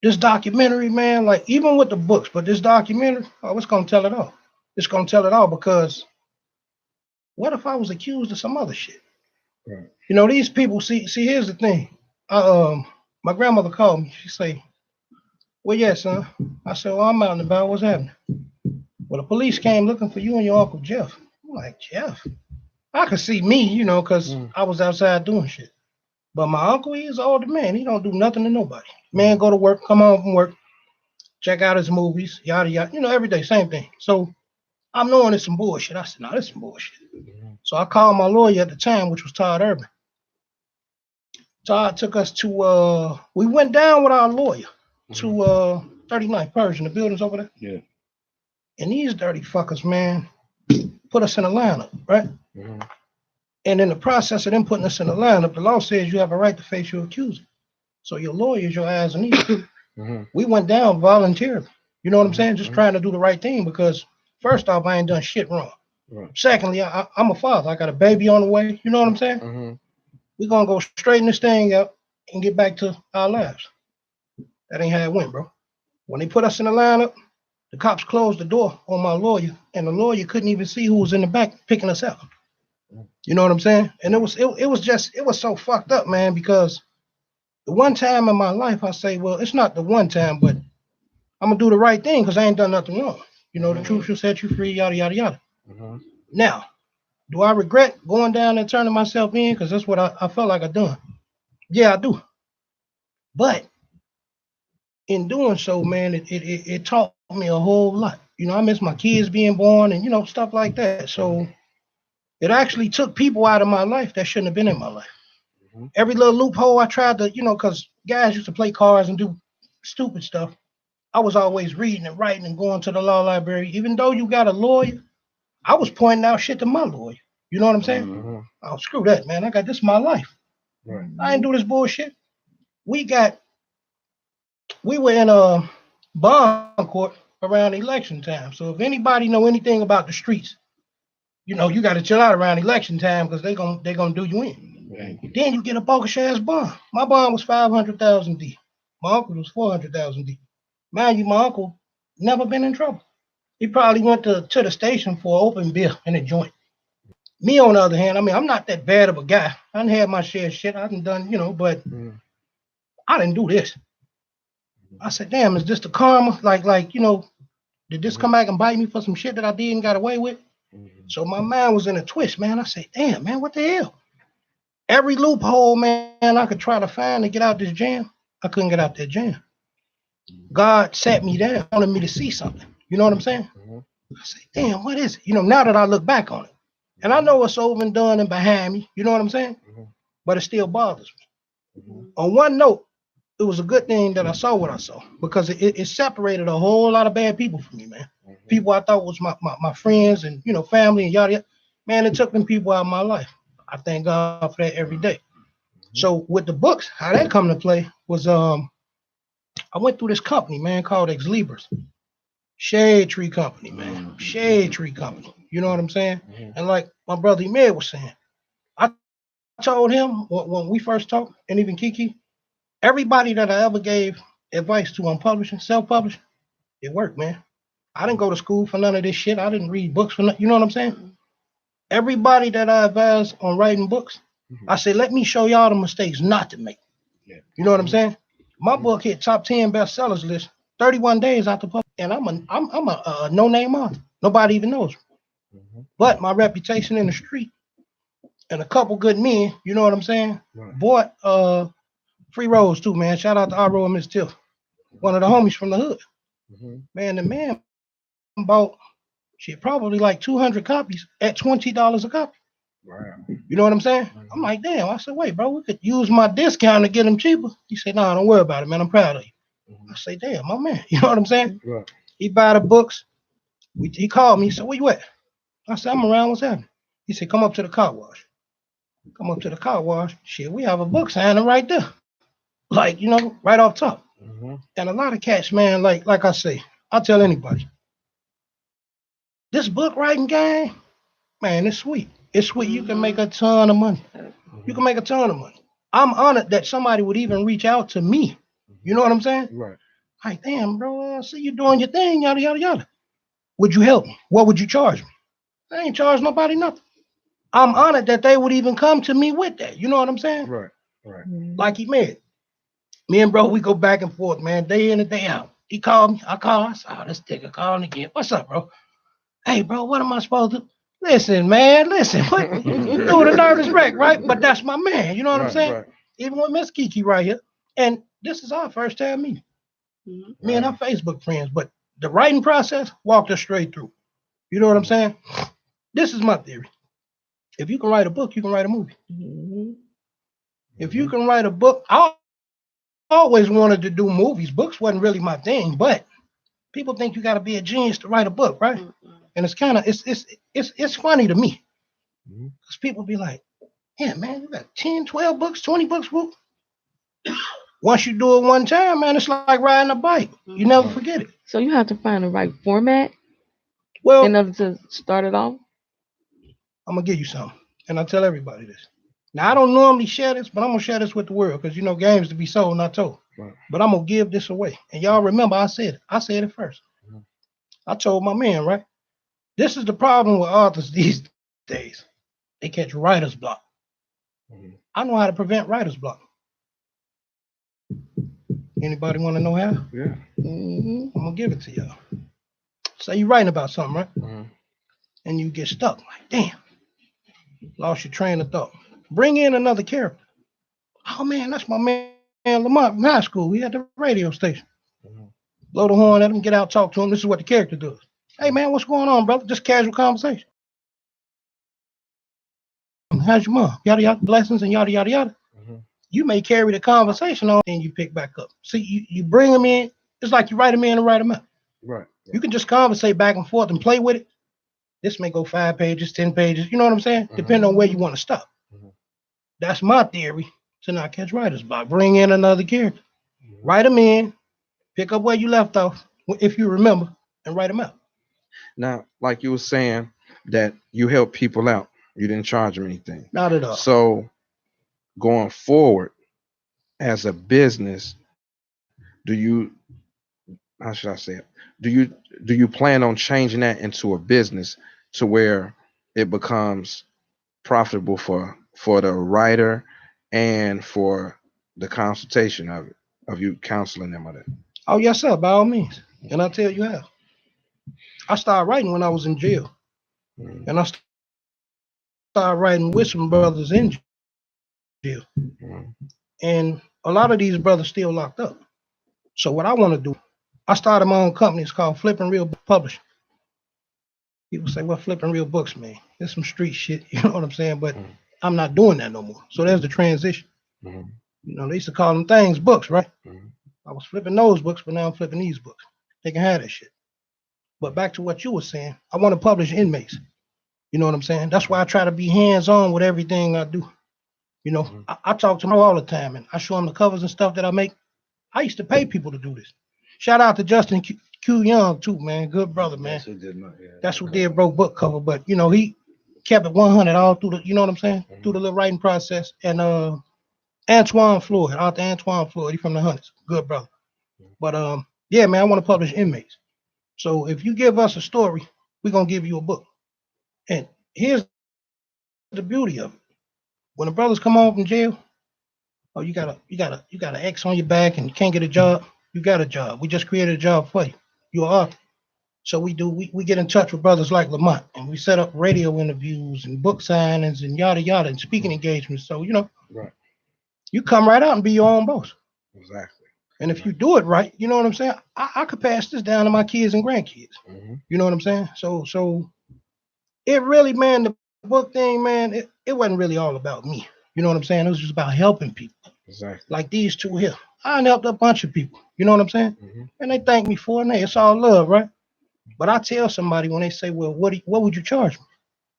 this documentary, man, like even with the books, but this documentary, it's gonna tell it all. It's gonna tell it all because what if I was accused of some other shit? Right. These people. See. Here's the thing. My grandmother called me. She say, "Well, yeah, son." I said, "Well, I'm out and about. What's happening?" Well, the police came looking for you and your Uncle Jeff. I'm like, Jeff? I could see me, because I was outside doing shit. But my uncle, he's an older man. He don't do nothing to nobody. Man, go to work, come home from work, check out his movies, yada, yada. Every day, same thing. So I'm knowing it's some bullshit. I said, no, this is some bullshit. So I called my lawyer at the time, which was Todd Urban. Todd took us to, we went down with our lawyer to 39th Persian, the buildings over there. Yeah. And these dirty fuckers, man, put us in a lineup, right? And in the process of them putting us in a lineup, the law says you have a right to face your accuser. So your lawyer is your eyes and ears. We went down voluntarily. You know what I'm saying? Just trying to do the right thing because first off, I ain't done shit wrong. Secondly, I'm a father. I got a baby on the way. You know what I'm saying? We're going to go straighten this thing out and get back to our lives. That ain't how it went, bro. When they put us in the lineup, the cops closed the door on my lawyer, and the lawyer couldn't even see who was in the back picking us out. You know what I'm saying? And it was so fucked up, man, because the one time in my life I say, well, it's not the one time, but I'm gonna do the right thing because I ain't done nothing wrong. You know, the truth shall set you free, yada yada yada. Now, do I regret going down and turning myself in? Because that's what I felt like I done. Yeah, I do. But in doing so, man, it taught me a whole lot. You know, I miss my kids being born and, you know, stuff like that. So it actually took people out of my life that shouldn't have been in my life. Every little loophole I tried to, you know, because guys used to play cards and do stupid stuff. I was always reading and writing and going to the law library. Even though you got a lawyer, I was pointing out shit to my lawyer. You know what I'm saying? Oh, screw that, man. I got this my life. I ain't do this bullshit. We were in a bond court around election time. So if anybody know anything about the streets, you know, you got to chill out around election time because they gonna do you in. Then you get a bogus ass bond. My bond was 500,000 D. My uncle was 400,000 D. Mind you, my uncle never been in trouble. He probably went to the station for an open beer and a joint. Me, on the other hand, I mean, I'm not that bad of a guy. I done had my share of shit. I done done, you know, but I didn't do this. I said, damn, is this the karma? Like, you know, did this come back and bite me for some shit that I did and got away with? So my mind was in a twist, man. I said, damn, man, what the hell? Every loophole, man, I could try to find to get out this jam, I couldn't get out that jam. God sat me down, wanted me to see something. You know what I'm saying? I said, damn, what is it? You know, now that I look back on it. And I know it's over and done and behind me. You know what I'm saying? But it still bothers me. On one note, it was a good thing that I saw what I saw because it separated a whole lot of bad people from me, man. People I thought was my friends and, you know, family and yada yada. Man, it took them people out of my life. I thank God for that every day. So with the books, how that come to play was I went through this company, man, called Ex Libris. Shade Tree Company, man. Shade Tree Company. You know what I'm saying? And like my brother Emir was saying, I told him when we first talked, and even Kiki, everybody that I ever gave advice to on publishing, self-publishing, it worked, man. I didn't go to school for none of this shit. I didn't read books for nothing. You know what I'm saying? Everybody that I advised on writing books, I said, let me show y'all the mistakes not to make. You know what I'm saying? My book hit top 10 bestsellers list 31 days after publishing, and I'm a no-name author. Nobody even knows me. But my reputation in the street and a couple good men, you know what I'm saying, bought Free Rose too, man. Shout out to Iro and Miss Tiff, one of the homies from the hood. Man, the man bought shit probably like 200 copies at $20 a copy. You know what I'm saying? I'm like, damn. I said, wait, bro, we could use my discount to get them cheaper. He said, nah, don't worry about it, man. I'm proud of you. I say, damn, my man. You know what I'm saying? He buy the books. He called me. He said, where you at? I said, I'm around. What's happening? He said, come up to the car wash. Come up to the car wash. Shit, we have a book signing right there. Like, you know, right off top. And a lot of cats, man, like I say, I'll tell anybody. This book writing game, man, it's sweet. It's sweet. You can make a ton of money. You can make a ton of money. I'm honored that somebody would even reach out to me. You know what I'm saying? Right. Like, damn, bro, I see you doing your thing, yada, yada, yada. Would you help me? What would you charge me? I ain't charge nobody nothing. I'm honored that they would even come to me with that. You know what I'm saying? Right. Like he made. Me and bro, we go back and forth, man, day in and day out. He called me. I called. I said, oh, this nigga calling again. What's up, bro? Hey, bro, what am I supposed to? Listen, man, listen. What? You doing a nervous wreck, right? But that's my man. You know what I'm saying? Right. Even with Miss Kiki right here. And this is our first time meeting. Me and our Facebook friends. But the writing process walked us straight through. You know what I'm saying? This is my theory. If you can write a book, you can write a movie. If you can write a book, I always wanted to do movies. Books wasn't really my thing, but people think you got to be a genius to write a book, right? And it's kind of it's funny to me because people be like, yeah, man, you got 10, 12 books, 20 books, whoop. Once you do it one time, man, it's like riding a bike. You never forget it. So you have to find the right format Well, in order to start it off. I'm gonna give you something, and I tell everybody this. Now I don't normally share this, but I'm gonna share this with the world because you know games to be sold, not told. Right. But I'm gonna give this away, and y'all remember I said it first. I told my man, right? This is the problem with authors these days. They catch writer's block. I know how to prevent writer's block. Anybody want to know how? Yeah. Mm-hmm. I'm gonna give it to y'all. Say you're writing about something, right? Mhm. And you get stuck. Like, damn, lost your train of thought. Bring in another character. Oh man, that's my man Lamont from high school. We at the radio station. Mhm. Blow the horn at him, get out, talk to him. This is what the character does. Hey man, what's going on, brother? Just casual conversation. How's your mom? Yada yada, blessings and yada yada yada. Mhm. You may carry the conversation on and you pick back up. See, you bring them in. It's like you write them in and write them out. Right. You can just conversate back and forth and play with it. This may go 5 pages, 10 pages. You know what I'm saying? Depending on where you want to stop. Mhm. That's my theory to not catch writers block. Bring in another character. Mhm. Write them in. Pick up where you left off, if you remember, and write them out. Now, like you were saying, that you help people out. You didn't charge them anything. Not at all. So going forward as a business, do you, how should I say it? Do you plan on changing that into a business to where it becomes profitable for the writer and for the consultation of you counseling them on it? Oh, yes, sir, by all means. And I'll tell you how. I started writing when I was in jail. Mhm. And I started writing with some brothers in jail. Mhm. And a lot of these brothers still locked up. So what I want to do, I started my own company. It's called Flipping Real Publishing. People say, well, Flipping Real Books, man. It's some street shit, you know what I'm saying? But Mhm. I'm not doing that no more. So there's the transition. Mhm. You know, they used to call them things books, right? Mhm. I was flipping those books, but now I'm flipping these books. They can have that shit. But back to what you were saying, I want to publish inmates. You know what I'm saying? That's why I try to be hands-on with everything I do. You know, Mhm. I talk to them all the time, and I show them the covers and stuff that I make. I used to pay people to do this. Shout out to Justin Q Young too, man. Good brother, man. That's who did my, yeah. That's who did Broke Book cover, but you know, he kept it 100 all through the, you know what I'm saying? Mhm. Through the little writing process. And Antoine Floyd, Author Antoine Floyd, he from the Hundreds. Good brother. But yeah, man, I want to publish inmates. So if you give us a story, we're gonna give you a book. And here's the beauty of it. When the brothers come home from jail, oh, you got an X on your back and you can't get a job, you got a job. We just created a job for you. You're an author. So we get in touch with brothers like Lamont, and we set up radio interviews and book signings and yada yada and speaking engagements. So you know, Right. you come right out and be your own boss. Exactly. And if you do it right, you know what I'm saying? I could pass this down to my kids and grandkids. Mhm. You know what I'm saying? So it really, man, the book thing, man, it wasn't really all about me. You know what I'm saying? It was just about helping people. Exactly. Like these two here. I helped a bunch of people. You know what I'm saying? Mhm. And they thank me for it. And it's all love, right? But I tell somebody when they say, well, what would you charge me?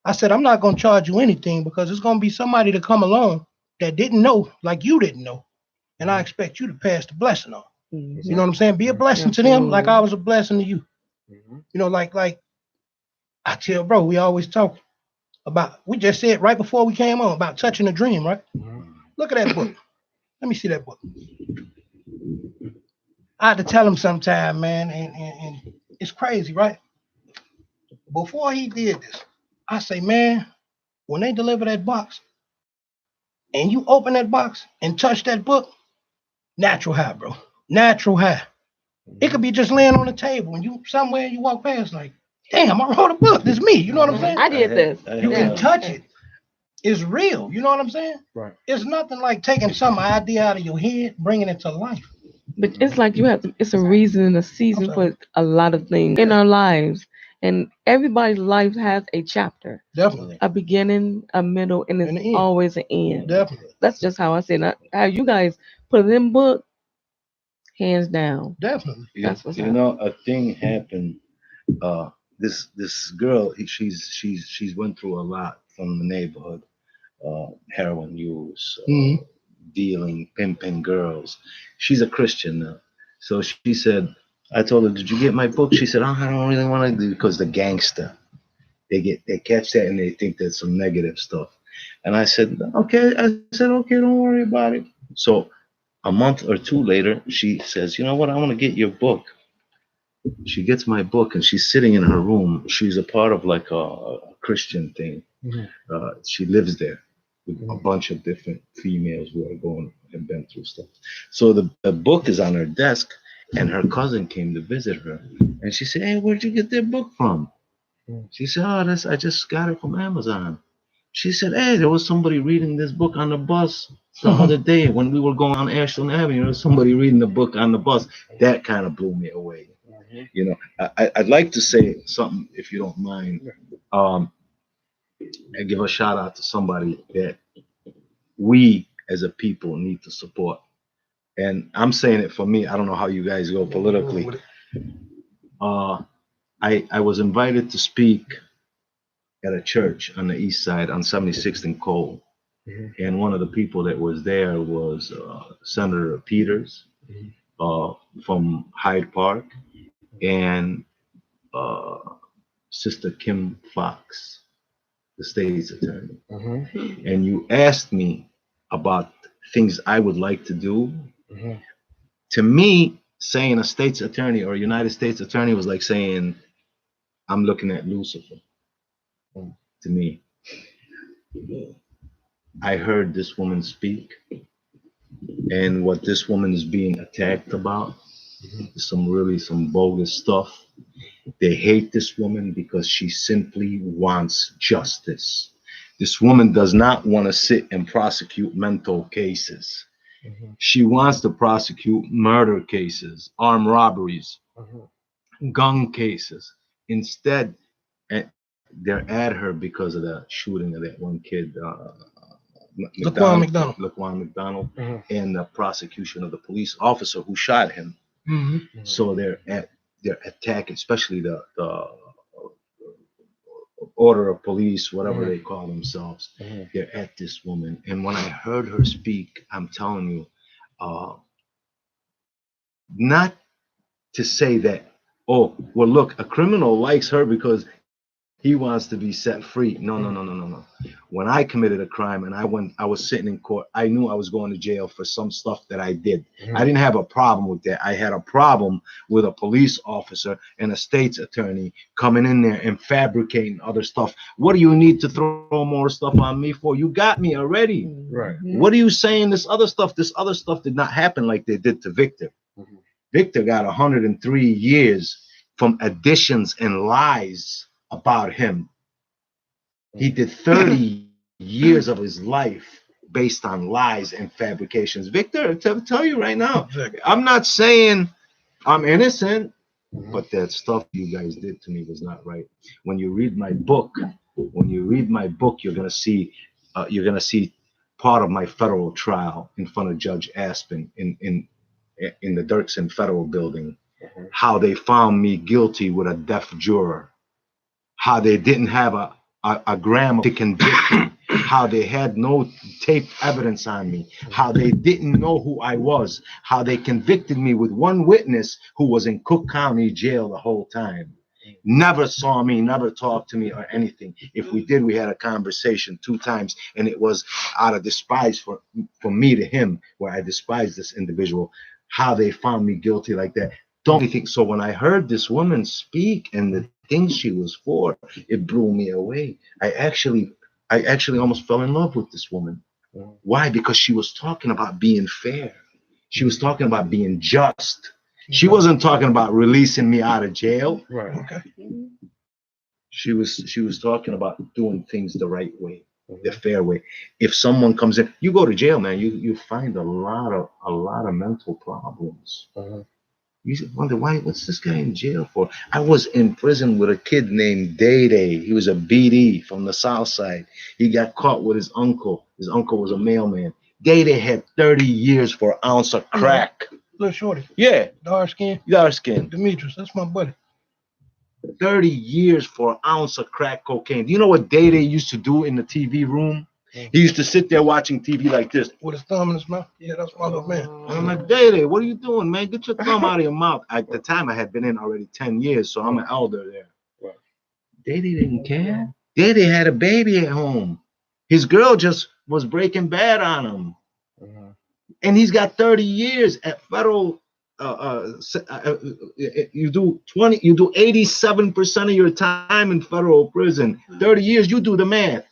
I said, I'm not going to charge you anything because it's going to be somebody to come along that didn't know, like you didn't know. And I expect you to pass the blessing on. Mm-hmm. You know what I'm saying? Be a blessing to them like I was a blessing to you. Mhm. You know, like I tell bro, we always talk about, we just said right before we came on about touching a dream, right? Mhm. Look at that book. Let me see that book. I had to tell him sometime, man, and it's crazy, right? Before he did this, I say, man, when they deliver that box and you open that box and touch that book, natural high, bro. Natural high. It could be just laying on the table and you somewhere you walk past like, damn, I wrote a book. This is me. You know what I'm saying? I did this. You can touch it. It's real. You know what I'm saying? Right. It's nothing like taking some idea out of your head, bringing it to life. But it's like you have to, it's a reason and a season for a lot of things in our lives. And everybody's life has a chapter, Definitely. a beginning, a middle, and And it's the end. always an end. Definitely. That's just how I say it. How you guys put it in book, hands down. Definitely. That's what's You know, a thing happened. This girl, she's went through a lot from the neighborhood. Heroin use, Mhm. dealing, pimping girls. She's a Christian now. So she said, I told her, did you get my book? She said, oh, I don't really want to do, because the gangster, they catch that and they think there's some negative stuff. And I said, okay. Okay, don't worry about it. So a month or two later, she says, you know what? I want to get your book. She gets my book and she's sitting in her room. She's a part of like a Christian thing. Mhm. She lives there with a bunch of different females who are going have been through stuff. So the book is on her desk, and her cousin came to visit her, and she said, "Hey, where'd you get that book from?" She said, "Oh, I just got it from Amazon." She said, "Hey, there was somebody reading this book on the bus the other day when we were going on Ashland Avenue. There was somebody reading the book on the bus." That kind of blew me away. You know, I'd like to say something, if you don't mind. And give a shout out to somebody that we as a people need to support. And I'm saying it for me. I don't know how you guys go politically. I was invited to speak at a church on the east side on 76th and Cole. And one of the people that was there was Senator Peters from Hyde Park, and Sister Kim Fox, the state's attorney. And you asked me about things I would like to do. To me, saying a state's attorney or a United States attorney was like saying, I'm looking at Lucifer. To me, I heard this woman speak, and what this woman is being attacked about is some bogus stuff. They hate this woman because she simply wants justice. This woman does not want to sit and prosecute mental cases. She wants to prosecute murder cases, armed robberies, gun cases. Instead, they're at her because of the shooting of that one kid, Laquan McDonald. Laquan McDonald, and the prosecution of the police officer who shot him. So they're attacking, especially the order of police, whatever they call themselves. They're at this woman. And when I heard her speak, I'm telling you, not to say that, oh, well, look, a criminal likes her because he wants to be set free. No. When I committed a crime and I was sitting in court, I knew I was going to jail for some stuff that I did. I didn't have a problem with that. I had a problem with a police officer and a state's attorney coming in there and fabricating other stuff. What do you need to throw more stuff on me for? You got me already. Right. What are you saying? This other stuff did not happen like they did to Victor. Victor got 103 years from additions and lies about him. He did 30 years of his life based on lies and fabrications. Victor, tell you right now, I'm not saying I'm innocent, but that stuff you guys did to me was not right. When you read my book, you're gonna see part of my federal trial in front of Judge Aspen in the Dirksen Federal Building. How they found me guilty with a deaf juror. How they didn't have a gram to convict me, how they had no tape evidence on me, how they didn't know who I was, how they convicted me with one witness who was in Cook County jail the whole time. Never saw me, never talked to me or anything. If we did, we had a conversation 2 times, and it was out of despise for me to him, where I despised this individual. How they found me guilty like that. Don't think so. When I heard this woman speak and the things she was for, it blew me away. I actually almost fell in love with this woman. Why? Because she was talking about being fair. She was talking about being just. She wasn't talking about releasing me out of jail. Right. Okay. She was talking about doing things the right way, the fair way. If someone comes in, you go to jail, man. You find a lot of mental problems. You should wonder what's this guy in jail for? I was in prison with a kid named Day Day. He was a BD from the South Side. He got caught with his uncle. His uncle was a mailman. Day Day had 30 years for an ounce of crack. Little shorty. Yeah. Dark skin. Demetrius, that's my buddy. 30 years for an ounce of crack cocaine. Do you know what Day Day used to do in the TV room? He used to sit there watching TV like this. With his thumb in his mouth. Yeah, that's my little man. And I'm like, Day, what are you doing, man? Get your thumb out of your mouth. At the time, I had been in already 10 years, so I'm an elder there. Right. Day didn't care. Day had a baby at home. His girl just was breaking bad on him. And he's got 30 years at federal. You do 87% of your time in federal prison. 30 years, you do the math.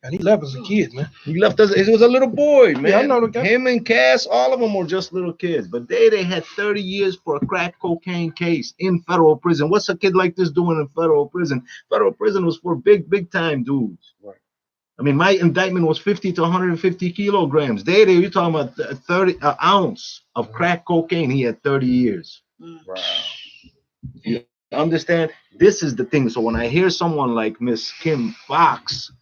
And he left as a kid, man. He left us. It was a little boy, man. Yeah, I know the guy. Him and Cass, all of them were just little kids. But they had 30 years for a crack cocaine case in federal prison. What's a kid like this doing in federal prison? Federal prison was for big time dudes. Right. I mean, my indictment was 50 to 150 kilograms. You're talking about 30 an ounce of crack cocaine. He had 30 years. Wow. You understand? This is the thing. So when I hear someone like Miss Kim Fox,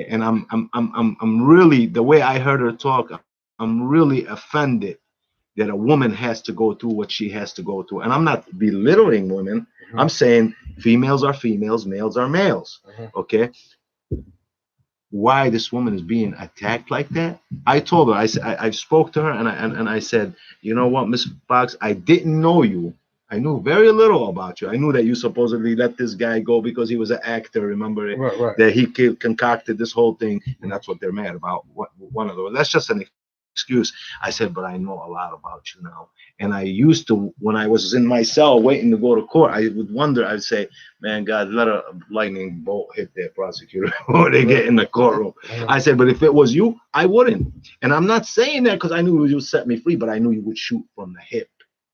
and I'm really, the way I heard her talk, I'm really offended that a woman has to go through what she has to go through. And I'm not belittling women. I'm saying females are females, males are males. Okay. Why this woman is being attacked like that? I told her, I spoke to her and I said, you know what, Miss Fox, I didn't know you. I knew very little about you. I knew that you supposedly let this guy go because he was an actor. Remember Right. that he concocted this whole thing, and that's what they're mad about. One of those. That's just an excuse. I said, but I know a lot about you now. And I used to, when I was in my cell waiting to go to court, I would wonder. I'd say, man, God, let a lightning bolt hit that prosecutor before they get in the courtroom. I said, but if it was you, I wouldn't. And I'm not saying that because I knew you would set me free, but I knew you would shoot from the hip.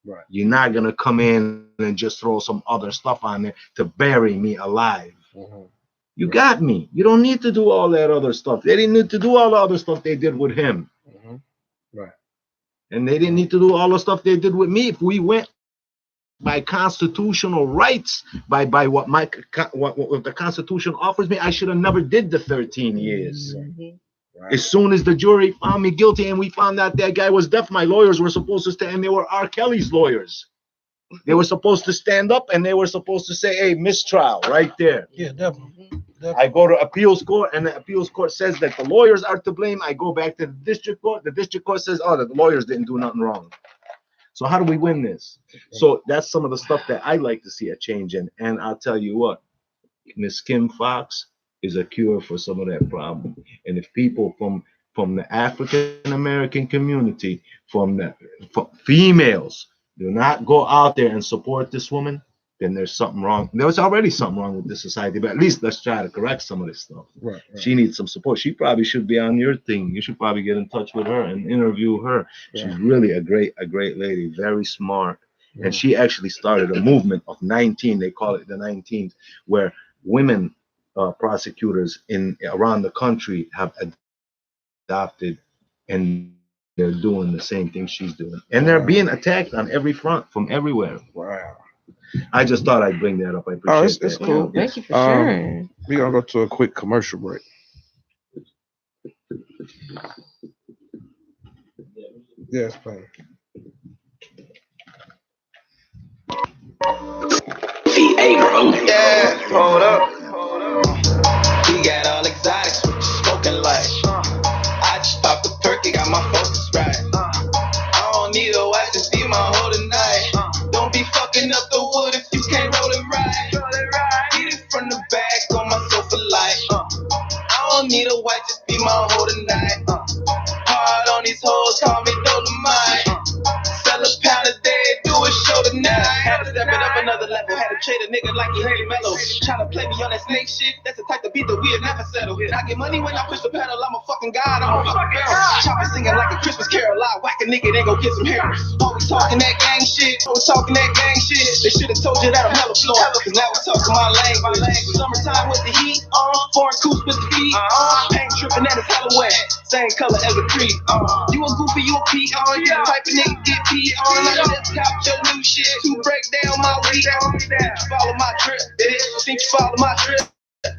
Right. You're not gonna come in and just throw some other stuff on there to bury me alive. You got me. You don't need to do all that other stuff. They didn't need to do all the other stuff they did with him. Right. And they didn't need to do all the stuff they did with me. If we went by constitutional rights, by what the Constitution offers me, I should have never did the 13 years. Right. As soon as the jury found me guilty and we found out that guy was deaf, my lawyers were supposed to stand, and they were R. Kelly's lawyers. They were supposed to stand up and they were supposed to say, hey, mistrial right there. Yeah, definitely. I go to appeals court and the appeals court says that the lawyers are to blame. I go back to the district court. The district court says, oh, the lawyers didn't do nothing wrong. So how do we win this? So that's some of the stuff that I like to see a change in. And I'll tell you what, Miss Kim Fox is a cure for some of that problem. And if people from the African American community, from females, do not go out there and support this woman, then there's something wrong. There's already something wrong with this society, but at least let's try to correct some of this stuff. Right. She needs some support. She probably should be on your thing. You should probably get in touch with her and interview her. Yeah. She's really a great lady, very smart. Yeah. And she actually started a movement of 19, they call it the 19s, where women prosecutors around the country have adopted, and they're doing the same thing she's doing. And they're being attacked on every front from everywhere. Wow. I just thought I'd bring that up. I appreciate it's cool. Yeah, thank you for sharing. We're going to go to a quick commercial break. Yes, playing. Yeah, hold up. We got all exotics, what you smoking like? I just popped a perky, got my focus right. I don't need a watch, just be my whole tonight. Don't be fucking up the wood if you can't roll it right. Get it from the back on my sofa light. I don't need a watch, just be my whole tonight. Hard on these hoes, call me Dolomite. Sell a pound a day, do a show tonight. Had to step it up another level, had to trade a nigga like he Haley Mello. Tryna play me on that snake shit, that's the type of beat that we'll never settle. I get money when I push the pedal, I'm a fucking god, I'm a fucking barrel. Chopper singing like a Christmas carol, I whack a nigga, then go get some hair. Always talking that gang shit, They should've told you that I'm hella flawed, cause now we talking my language. Summertime with the heat on, foreign coops with the feet on. Paint tripping and it's hella wet, same color as a creek. You a goofy, you a pee on, you the type of nigga get pee on. I just cop your new shit to break down my week. Follow my drip, bitch. Think you follow my drip,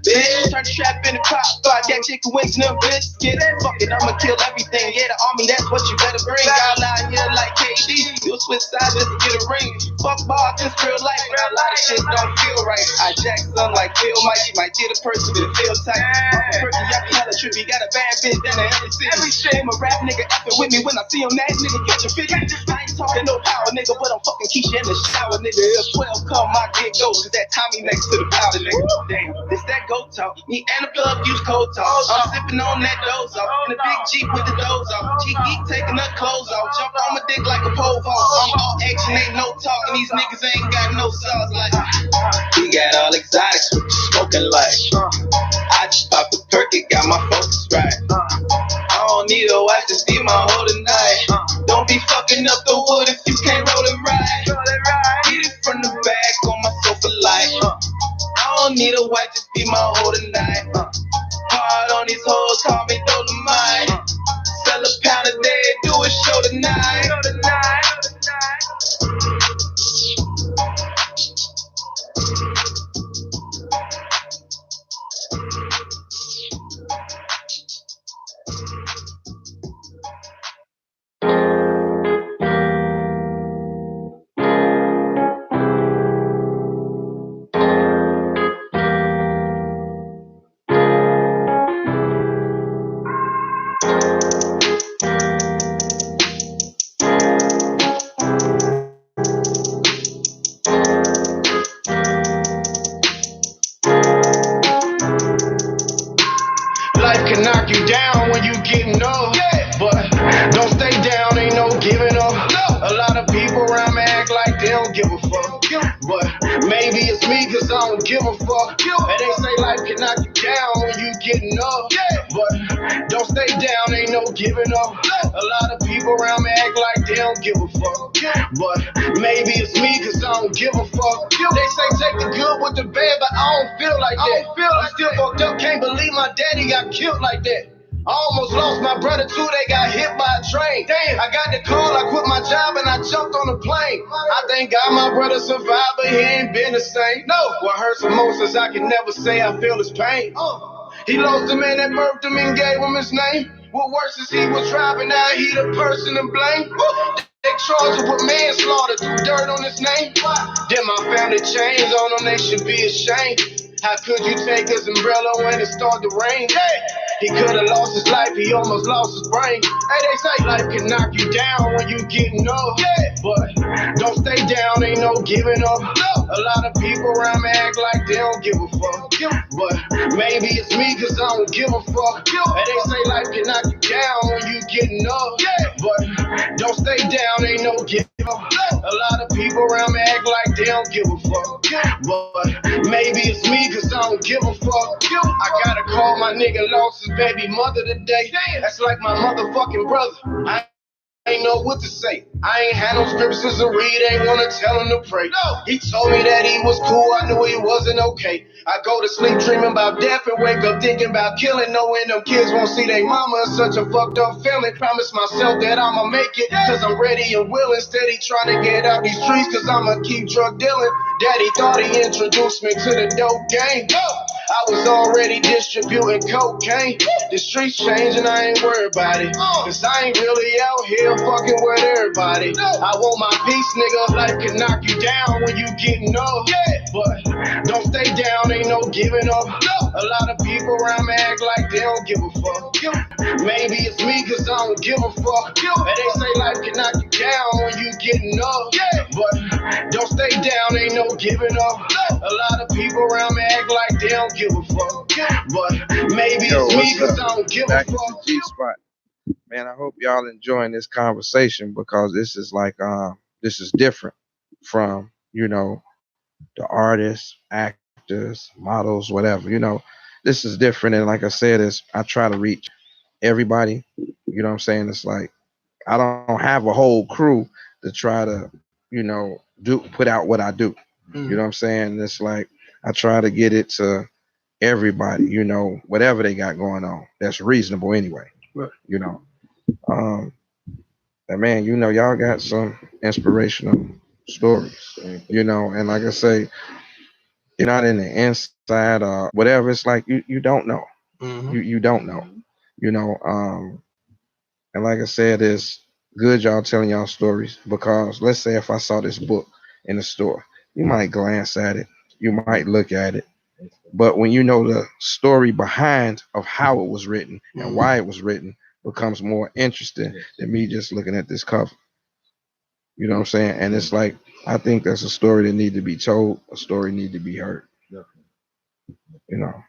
bitch. Turn the trap in the pot, got chicken wings and them biscuits. Fuck it, I'ma kill everything. Yeah, the army, that's what you better bring. Y'all out here like KD, you'll switch sides just to get a ring. Fuck ball, this real life, but a lot of shit don't feel right. I jack son like Phil Mike, she might get a person with a feel tight. Person, y'all be hella trippy, got a bad bitch down in every city. I'm a rap nigga effing with me when I see him, that nigga get your 50. I ain't talking no power, nigga, but I'm fucking Keisha in the shower, nigga. If 12 come, my dick goes, cause that Tommy next to the powder, nigga. Damn, this that go talk. Me and the plug use cold talk. I'm sipping on that doze off. In the big Jeep with the doze off. Geek taking her clothes off. Jump on my dick like a pole vault. I'm all action, ain't no talk. And these niggas ain't got no sauce like. We got all exotics, what you smoking like? I just popped a perk. work, it got my focus right. I don't need a watch to see my whole tonight. Don't be fucking up the wood if you can't roll it right. Get it from the back on my sofa light. I don't need a watch to see my whole tonight. Hard on these hoes, call me Dolomite. Sell a pound a day, do a show tonight. Life can knock you down when you getting up, but don't stay down, ain't no giving up. A lot of people around me act like they don't give a fuck, but maybe it's me cause I don't give a fuck. And they say life can knock you down when you getting up, but don't stay down, ain't no giving up. A lot of people around me act like they don't give a fuck, but maybe it's me cause I don't give a fuck. They say take the good with the bad, but I don't feel like that. I'm still fucked up, can't believe my daddy got killed like that. I almost lost my brother too, they got hit by a train. Damn, I got the call, I quit my job and I jumped on a plane. I thank God my brother survived, but he ain't been the same. No, what hurts the most is I can never say I feel his pain. He lost the man that birthed him and gave him his name. What worse is he was driving, now he the person to blame. They charged him with manslaughter, threw dirt on his name. Then my family chains on them, they should be ashamed. How could you take his umbrella when it started to rain? He could have lost his life, he almost lost his brain. Hey, they say life can knock you down when you getting up, but don't stay down, ain't no giving up. A lot of people around me act like they don't give a fuck, but maybe it's me cause I don't give a fuck. And they say life can knock you down when you getting up, but don't stay down, ain't no giving up. A lot of people around me act like they don't give a fuck, but maybe it's me cause I don't give a fuck. I gotta call my nigga lost his baby mother today. That's like my motherfucking brother. I ain't know what to say. I ain't had no scriptures to read, ain't wanna tell him to pray. He told me that he was cool, I knew he wasn't okay. I go to sleep dreaming about death and wake up thinking about killing, knowing them kids won't see their mama. It's such a fucked up feeling. Promise myself that I'ma make it, cause I'm ready and willing. Steady trying to get out these streets, cause I'ma keep drug dealing. Daddy thought he introduced me to the dope game. I was already distributing cocaine. The streets changing, I ain't worried about it, cause I ain't really out here fucking with everybody. I want my peace, nigga. Life can knock you down when you getting up, but don't stay down, ain't no giving up. A lot of people around me act like they don't give a fuck. Maybe it's me cause I don't give a fuck. And they say life can knock you down when you getting up, but don't stay down, ain't no giving up. A lot of people around me act like they don't give a fuck, but maybe it's me cause I don't give a Back to fuck. G-Spot. Man, I hope y'all enjoying this conversation because this is like this is different from, you know, the artists, actors, models, whatever. You know, this is different. And like I said, is I try to reach everybody. You know what I'm saying? It's like I don't have a whole crew to try to, you know, put out what I do. You know what I'm saying? It's like I try to get it to everybody, you know, whatever they got going on. That's reasonable anyway. Right. You know. And man, you know, y'all got some inspirational stories, you know, and like I say, you're not in the inside or whatever. It's like you don't know. You don't know. You know, and like I said, it's good y'all telling y'all stories because let's say if I saw this book in the store, you might glance at it, you might look at it, but when you know the story behind of how it was written and why it was written becomes more interesting than me just looking at this cover. You know what I'm saying? And it's like I think that's a story that need to be told, a story need to be heard. You know.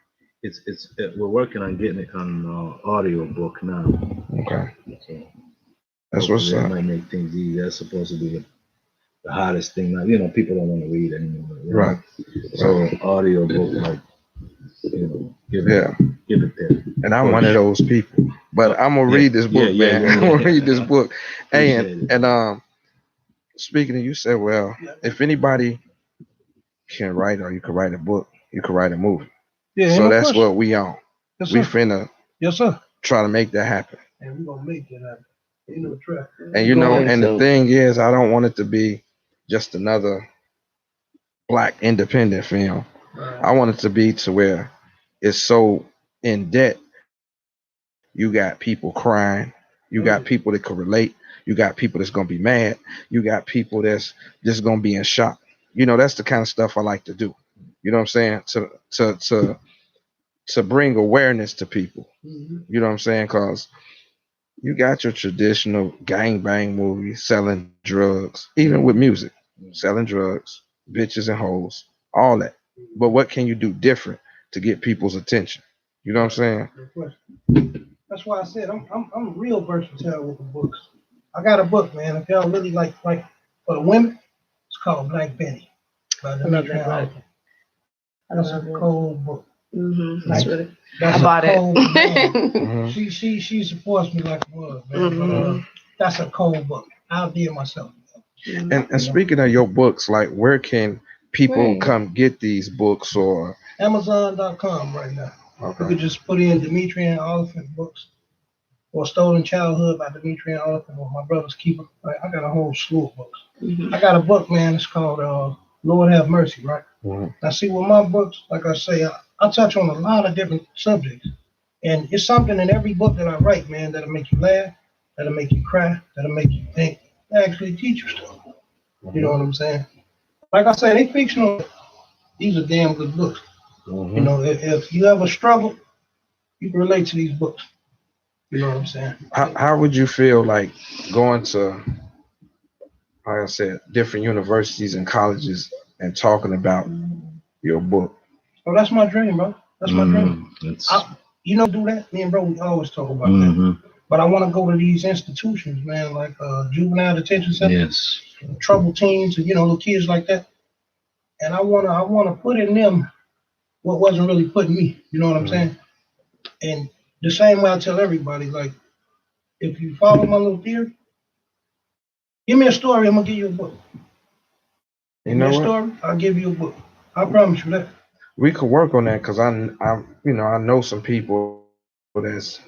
We're working on getting it on audio book now. Okay. So That's what's that up. might make things easier. That's supposed to be the hottest thing now. You know, people don't want to read anymore. You know? Right. So audio book, like, you know, give it give it there. And I'm one of those people. But I'm gonna read this book, man. I'm gonna read this book. And speaking of, you said, well, if anybody can write, or you can write a book, you can write a movie. Yeah, So no that's question. what we on. Yes, We sir. finna Yes, sir. try to make that happen. And we're gonna make it happen. Ain't no trap. And you know, Going and the to. thing is, I don't want it to be just another black independent film. I want it to be to where it's so in debt. You got people crying. You got people that can relate. You got people that's gonna be mad. You got people that's just gonna be in shock. You know, that's the kind of stuff I like to do. You know what I'm saying? To bring awareness to people. Mhm. You know what I'm saying? Cause you got your traditional gangbang movies selling drugs, even with music, selling drugs, bitches and hoes, all that. But what can you do different to get people's attention? You know what I'm saying? No question. That's why I said I'm real versatile with the books. I got a book, man. If y'all really like for the women, it's called Black Betty by Demetria Hawkins. That's a cold book. Mm-hmm. That's Really. That's I bought a it. cold book. Mhm. She supports me like a mother, man. But, Mhm. that's a cold book. I'll deal myself. And speaking of your books, like where can people Right. come get these books or Amazon.com right now. You okay. could just put in Demetrian Oliphant books or Stolen Childhood by Demetrian Oliphant or My Brother's Keeper. I got a whole slew of books. Mhm. I got a book, man. It's called Lord Have Mercy, right? Mhm. Now, see, with my books, like I say, I touch on a lot of different subjects. And it's something in every book that I write, man, that'll make you laugh, that'll make you cry, that'll make you think, actually teach you stuff. You know what I'm saying? Like I say, they fictional. These are damn good books. You know, if you ever struggle, you can relate to these books. You know what I'm saying? How would you feel like going to, like I said, different universities and colleges and talking about your book? Oh, that's my dream, bro. That's my dream. It's, You know, do that. Me and bro, we always talk about that. mhm. But I want to go to these institutions, man, like juvenile detention centers, Yes. troubled teens, and little kids like that. And I wanna put in them what wasn't really put in me. You know what I'm saying? And the same way I tell everybody, like, if you follow my little theory, give me a story, I'm gonna give you a book. You Give me know a what? story, I'll give you a book. I promise you that. We could work on that because I know some people that's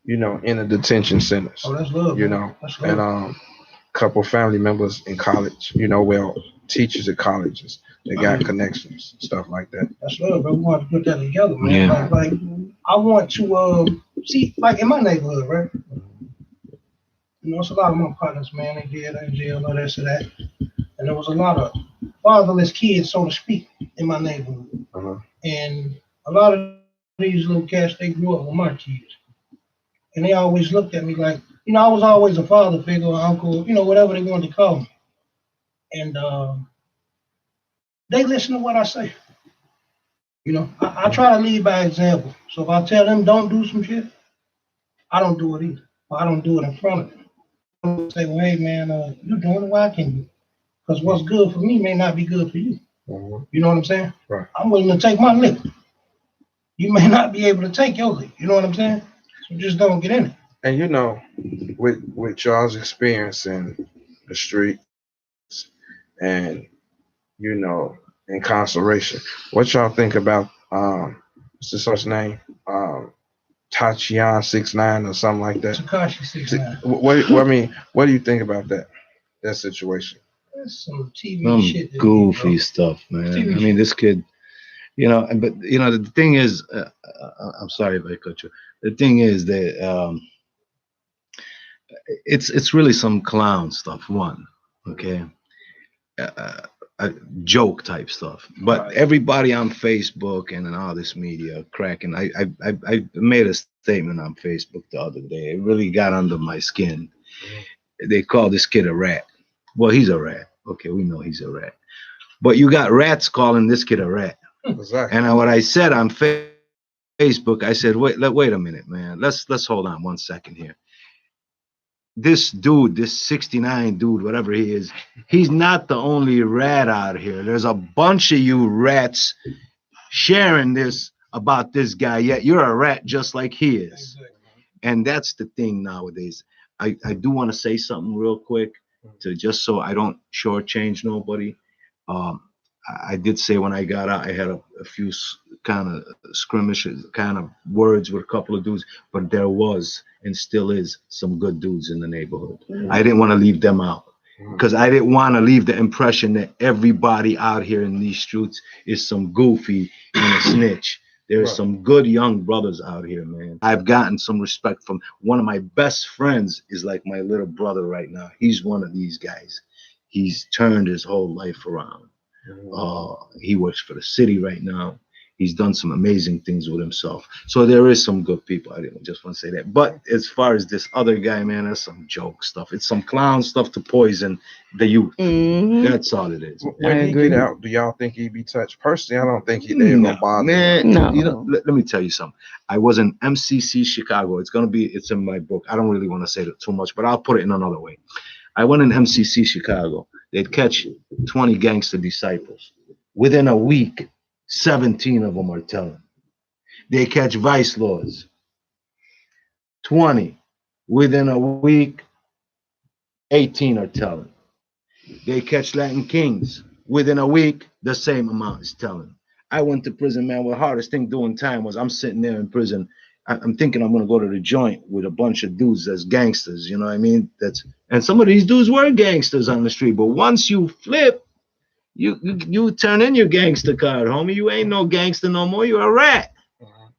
in the detention centers. Oh, that's love. You man. know, That's and love. couple family members in college. Well, teachers at colleges. They got connections, stuff like that. That's love, bro. We want to put that together, man. Yeah. Like, I want to see, like in my neighborhood, right? It's a lot of my partners, man. They did in jail, all this and that. And there was a lot of fatherless kids, so to speak, in my neighborhood. Uh-huh. And a lot of these little cats, they grew up with my kids. And they always looked at me like, I was always a father figure or uncle, whatever they wanted to call me. And they listen to what I say. I try to lead by example. So if I tell them don't do some shit, I don't do it either. Or I don't do it in front of them. I don't say, well, hey, man, you doing it, why I can't do it? Because what's good for me may not be good for you. Uh-huh. You know what I'm saying? Right. I'm willing to take my lick. You may not be able to take your lick. You know what I'm saying? So just don't get in it. And with y'all's experience in the streets and incarceration, what y'all think about what's this horse's name? Tatiana 6ix9ine or something like that. Tekashi 6ix9ine. What do you think about that situation? That's some TV Some shit. goofy stuff, man. TV I mean, this kid, but the thing is, I'm sorry if I cut you. The thing is that it's really some clown stuff. One, okay, joke type stuff. But everybody on Facebook and in all this media cracking. I made a statement on Facebook the other day. It really got under my skin. They call this kid a rat. Well, he's a rat. Okay, we know he's a rat. But you got rats calling this kid a rat. Exactly. And what I said on Facebook, I said, wait a minute, man. Let's hold on 1 second here. This dude, this 69 dude, whatever he is, he's not the only rat out here. There's a bunch of you rats sharing this about this guy yet. You're a rat just like he is. And that's the thing nowadays. I do want to say something real quick to just so I don't shortchange nobody. I did say when I got out, I had a few kind of skirmishes, kind of words with a couple of dudes, but there was and still is some good dudes in the neighborhood. I didn't want to leave them out because I didn't want to leave the impression that everybody out here in these streets is some goofy and a snitch. There's some good young brothers out here, man. I've gotten some respect from one of my best friends is like my little brother right now. He's one of these guys. He's turned his whole life around. He works for the city right now. He's done some amazing things with himself. So there is some good people. I didn't just want to say that. But as far as this other guy, man, that's some joke stuff. It's some clown stuff to poison the youth. That's all it is. When he get out, do y'all think he'd be touched? Personally, I don't think they gonna bother. Man, No. you know, let me tell you something. I was in MCC Chicago. It's in my book. I don't really want to say that too much, but I'll put it in another way. I went in MCC Chicago. They'd catch 20 gangster disciples. Within a week, 17 of them are telling. They catch vice lords. 20. Within a week, 18 are telling. They catch Latin kings. Within a week, the same amount is telling. I went to prison, man. The hardest thing doing time was I'm sitting there in prison. I'm thinking I'm going to go to the joint with a bunch of dudes that's gangsters. You know what I mean? And some of these dudes were gangsters on the street. But once you flip, you turn in your gangster card, homie. You ain't no gangster no more. You're a rat.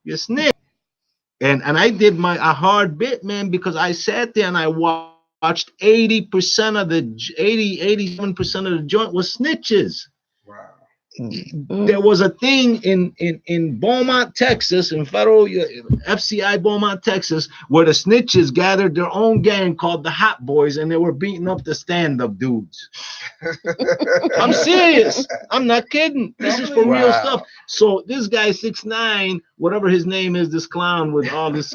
You're a snitch. And I did a hard bit, man, because I sat there and I watched 87% of the joint was snitches. Wow. There was a thing in Beaumont, Texas, in federal FCI Beaumont, Texas, where the snitches gathered their own gang called the Hot Boys, and they were beating up the stand-up dudes. I'm serious. I'm not kidding. This is for real stuff. So this guy 6'9", whatever his name is, this clown with all this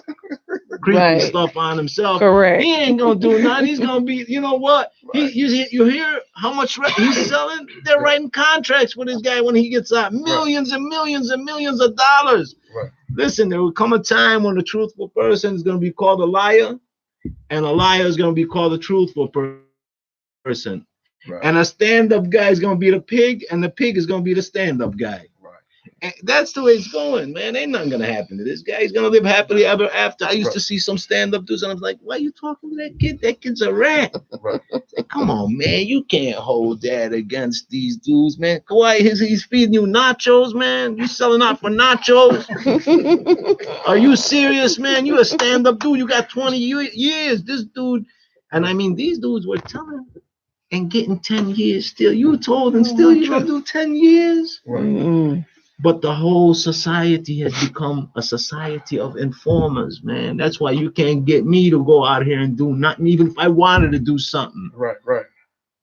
creepy stuff on himself. Correct. He ain't gonna do nothing. He's gonna be, you know what? You hear how much he's selling? They're writing contracts with this guy when he gets out, millions and millions and millions of dollars. Right. Listen, there will come a time when the truthful person is gonna be called a liar, and a liar is gonna be called a truthful person. Right. And a stand-up guy is gonna be the pig, and the pig is gonna be the stand-up guy. And that's the way it's going, man. Ain't nothing gonna happen to this guy. He's gonna live happily ever after. I used to see some stand-up dudes, and I was like, "Why are you talking to that kid? That kid's a rat." Like, come on, man. You can't hold that against these dudes, man. Why he's feeding you nachos, man? You selling out for nachos? Are you serious, man? You a stand-up dude. You got 20 years. This dude, and I mean, these dudes were telling and getting 10 years still. You told and still you gonna do 10 years? But the whole society has become a society of informers, man. That's why you can't get me to go out here and do nothing, even if I wanted to do something. Right.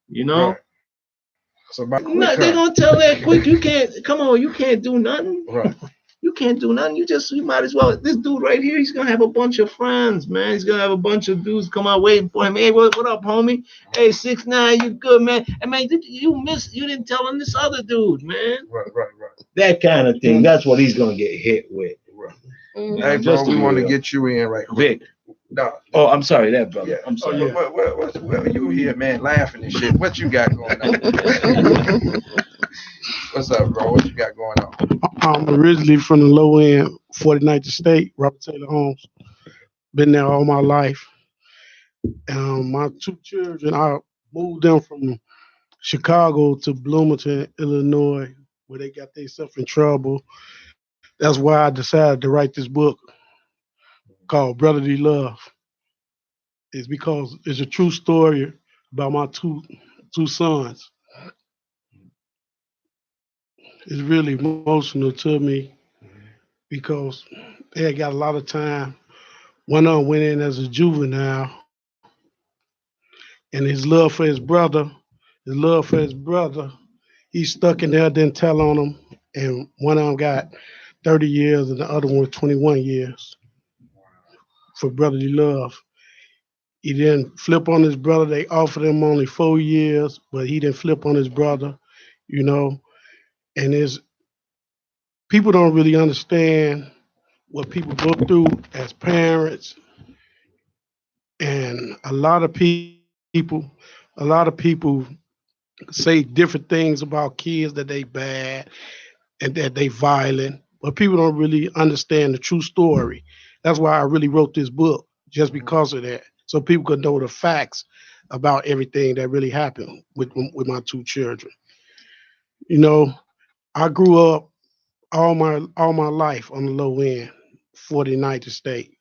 You know? Right. So they're gonna tell that quick. You can't. Come on, you can't do nothing. Right. You can't do nothing. You might as well. This dude right here, he's gonna have a bunch of friends, man. He's gonna have a bunch of dudes come out waiting for him. Hey, what up, homie? Hey, 6'9", you good, man? And man, you didn't tell him this other dude, man. Right. That kind of thing. That's what he's gonna get hit with. Right. Hey, bro, we want to get you in right quick. Vic. No. Oh, I'm sorry, that brother. Yeah. I'm sorry. What you here, man, laughing and shit? What you got going on? What's up, bro? What you got going on? I'm originally from the low end, 49th State, Robert Taylor Homes. Been there all my life. My two children, I moved them from Chicago to Bloomington, Illinois, where they got themselves in trouble. That's why I decided to write this book called Brotherly Love. It's because it's a true story about my two sons. It's really emotional to me because they had got a lot of time. One of them went in as a juvenile, and his love for his brother, he stuck in there, didn't tell on him, and one of them got 30 years and the other one 21 years for brotherly love. He didn't flip on his brother. They offered him only 4 years, but he didn't flip on his brother, you know. And people don't really understand what people go through as parents, and a lot of people say different things about kids that they bad and that they violent, but people don't really understand the true story. That's why I really wrote this book, just because of that, so people could know the facts about everything that really happened with my two children. You know, I grew up all my life on the low end, 49th State.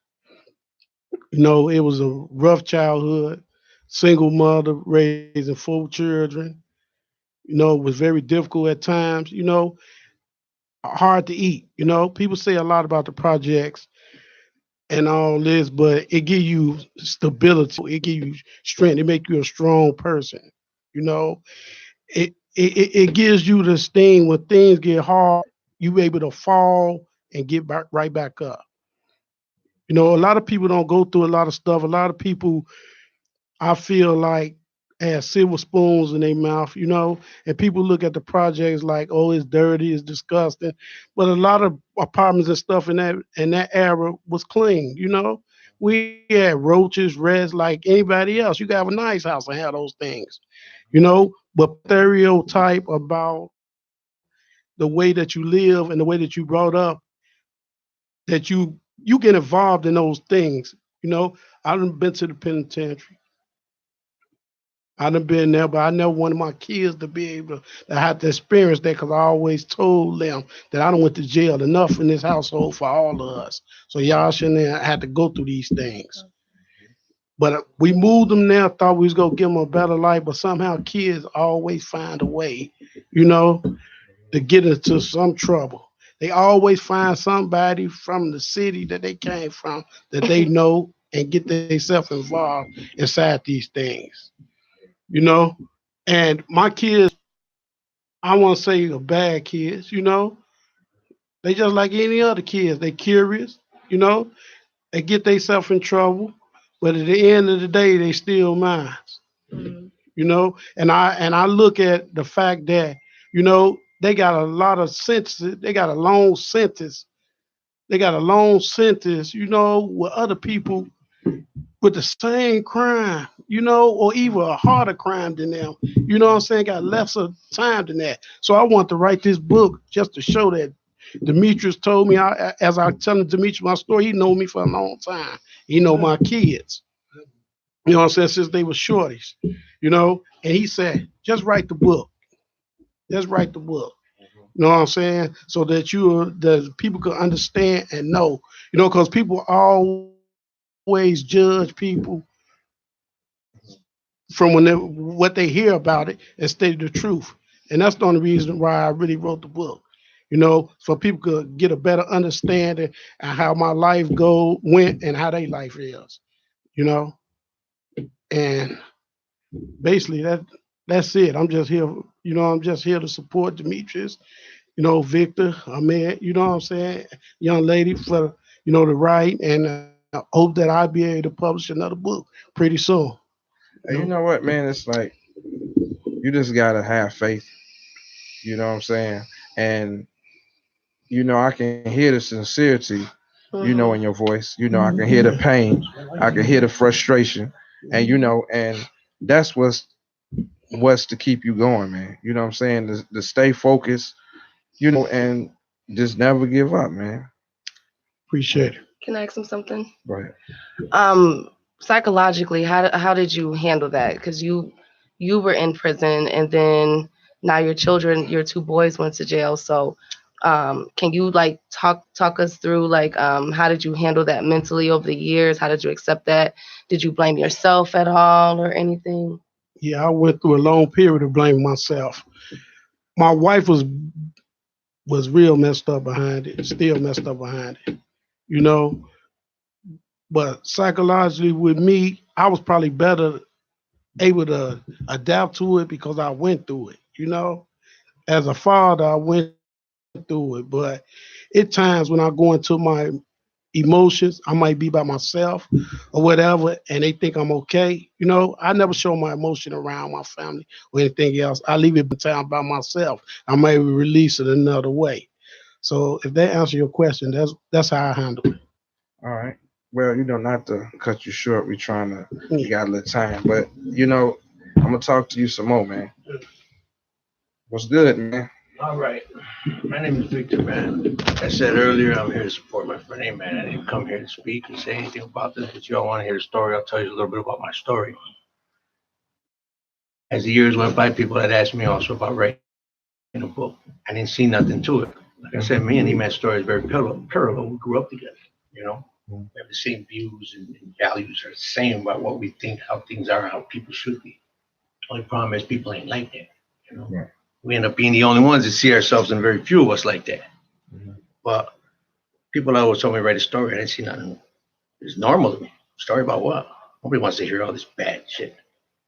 It was a rough childhood, single mother raising four children. It was very difficult at times. Hard to eat. People say a lot about the projects and all this, but it give you stability. It give you strength. It make you a strong person. You know, it gives you this thing when things get hard, you able to fall and get back right back up. A lot of people don't go through a lot of stuff. A lot of people, I feel like, have silver spoons in their mouth, and people look at the projects like, oh, it's dirty, it's disgusting. But a lot of apartments and stuff in that era was clean. We had roaches, rats like anybody else. You could have a nice house and have those things. But stereotype about the way that you live and the way that you brought up, that you get involved in those things. I've been to the penitentiary. I done been there, but I never wanted my kids to be able to have to experience that, because I always told them that I don't went to jail enough in this household for all of us. So y'all shouldn't have to go through these things. But we moved them there, thought we was gonna give them a better life, but somehow kids always find a way, you know, to get into some trouble. They always find somebody from the city that they came from that they know and get themselves involved inside these things, you know. And my kids, I want to say are bad kids. They just like any other kids. They curious, you know. They get themselves in trouble, but at the end of the day, they still mine. And I look at the fact that they got a lot of sentences. They got a long sentence. They got a long sentence, with other people with the same crime, or even a harder crime than them. You know what I'm saying? Got lesser time than that. So I want to write this book just to show that Demetrius told me, as I tell Demetrius my story, he know me for a long time. He know my kids. You know what I'm saying? Since they were shorties, and he said, just write the book. Just write the book. You know what I'm saying? So that the people can understand and know, because people always judge people from what they hear about it instead of the truth. And that's the only reason why I really wrote the book. So people could get a better understanding of how my life went and how their life is. You know, and basically that's it. I'm just here. I'm just here to support Demetrius. Victor, Ahmed. You know what I'm saying? Young lady for the right, and hope that I'll be able to publish another book pretty soon. And you know what, man? It's like you just gotta have faith. You know what I'm saying? And I can hear the sincerity, in your voice. I can hear the pain. I can hear the frustration. And that's what's to keep you going, man. You know what I'm saying? To stay focused, and just never give up, man. Appreciate it. Can I ask him something? Right. Psychologically, how did you handle that? Because you were in prison, and then now your two boys went to jail. So, can you like talk us through how did you handle that mentally over the years? How did you accept that? Did you blame yourself at all or anything? Yeah, I went through a long period of blaming myself. My wife was real messed up behind it, still messed up behind it, you know. But psychologically, with me, I was probably better able to adapt to it because I went through it. As a father, I went through it, but at times when I go into my emotions, I might be by myself or whatever, and they think I'm okay. I never show my emotion around my family or anything else. I leave it time by myself. I may release it another way. So if that answer your question, that's how I handle it. All right. Well, not to cut you short. We Mm. got a little time, but I'm gonna talk to you some more, man. What's good, man? All right. My name is Victor, man. Like I said earlier, I'm here to support my friend. Hey, man, I didn't come here to speak and say anything about this, but you all want to hear the story. I'll tell you a little bit about my story. As the years went by, people had asked me also about writing a book. I didn't see nothing to it. Like I said, me and Eman's story is very parallel. We grew up together, We have the same views and values are the same about what we think, how things are, how people should be. Only problem is people ain't like that, Right. We end up being the only ones that see ourselves, and very few of us like that. But people always told me to write a story. I didn't see nothing. It's normal to me. Story about what? Nobody wants to hear all this bad shit,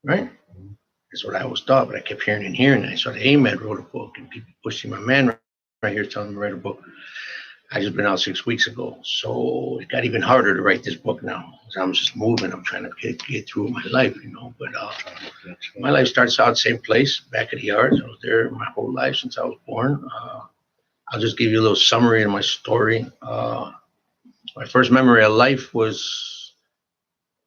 right? That's what I always thought, but I kept hearing and hearing. And I saw that Ahmed wrote a book, and people pushing my man right here telling him to write a book. I just been out 6 weeks ago, so it got even harder to write this book now. So I'm just moving. I'm trying to get through my life, But my life starts out same place, back of the yards. I was there my whole life since I was born. I'll just give you a little summary of my story. My first memory of life was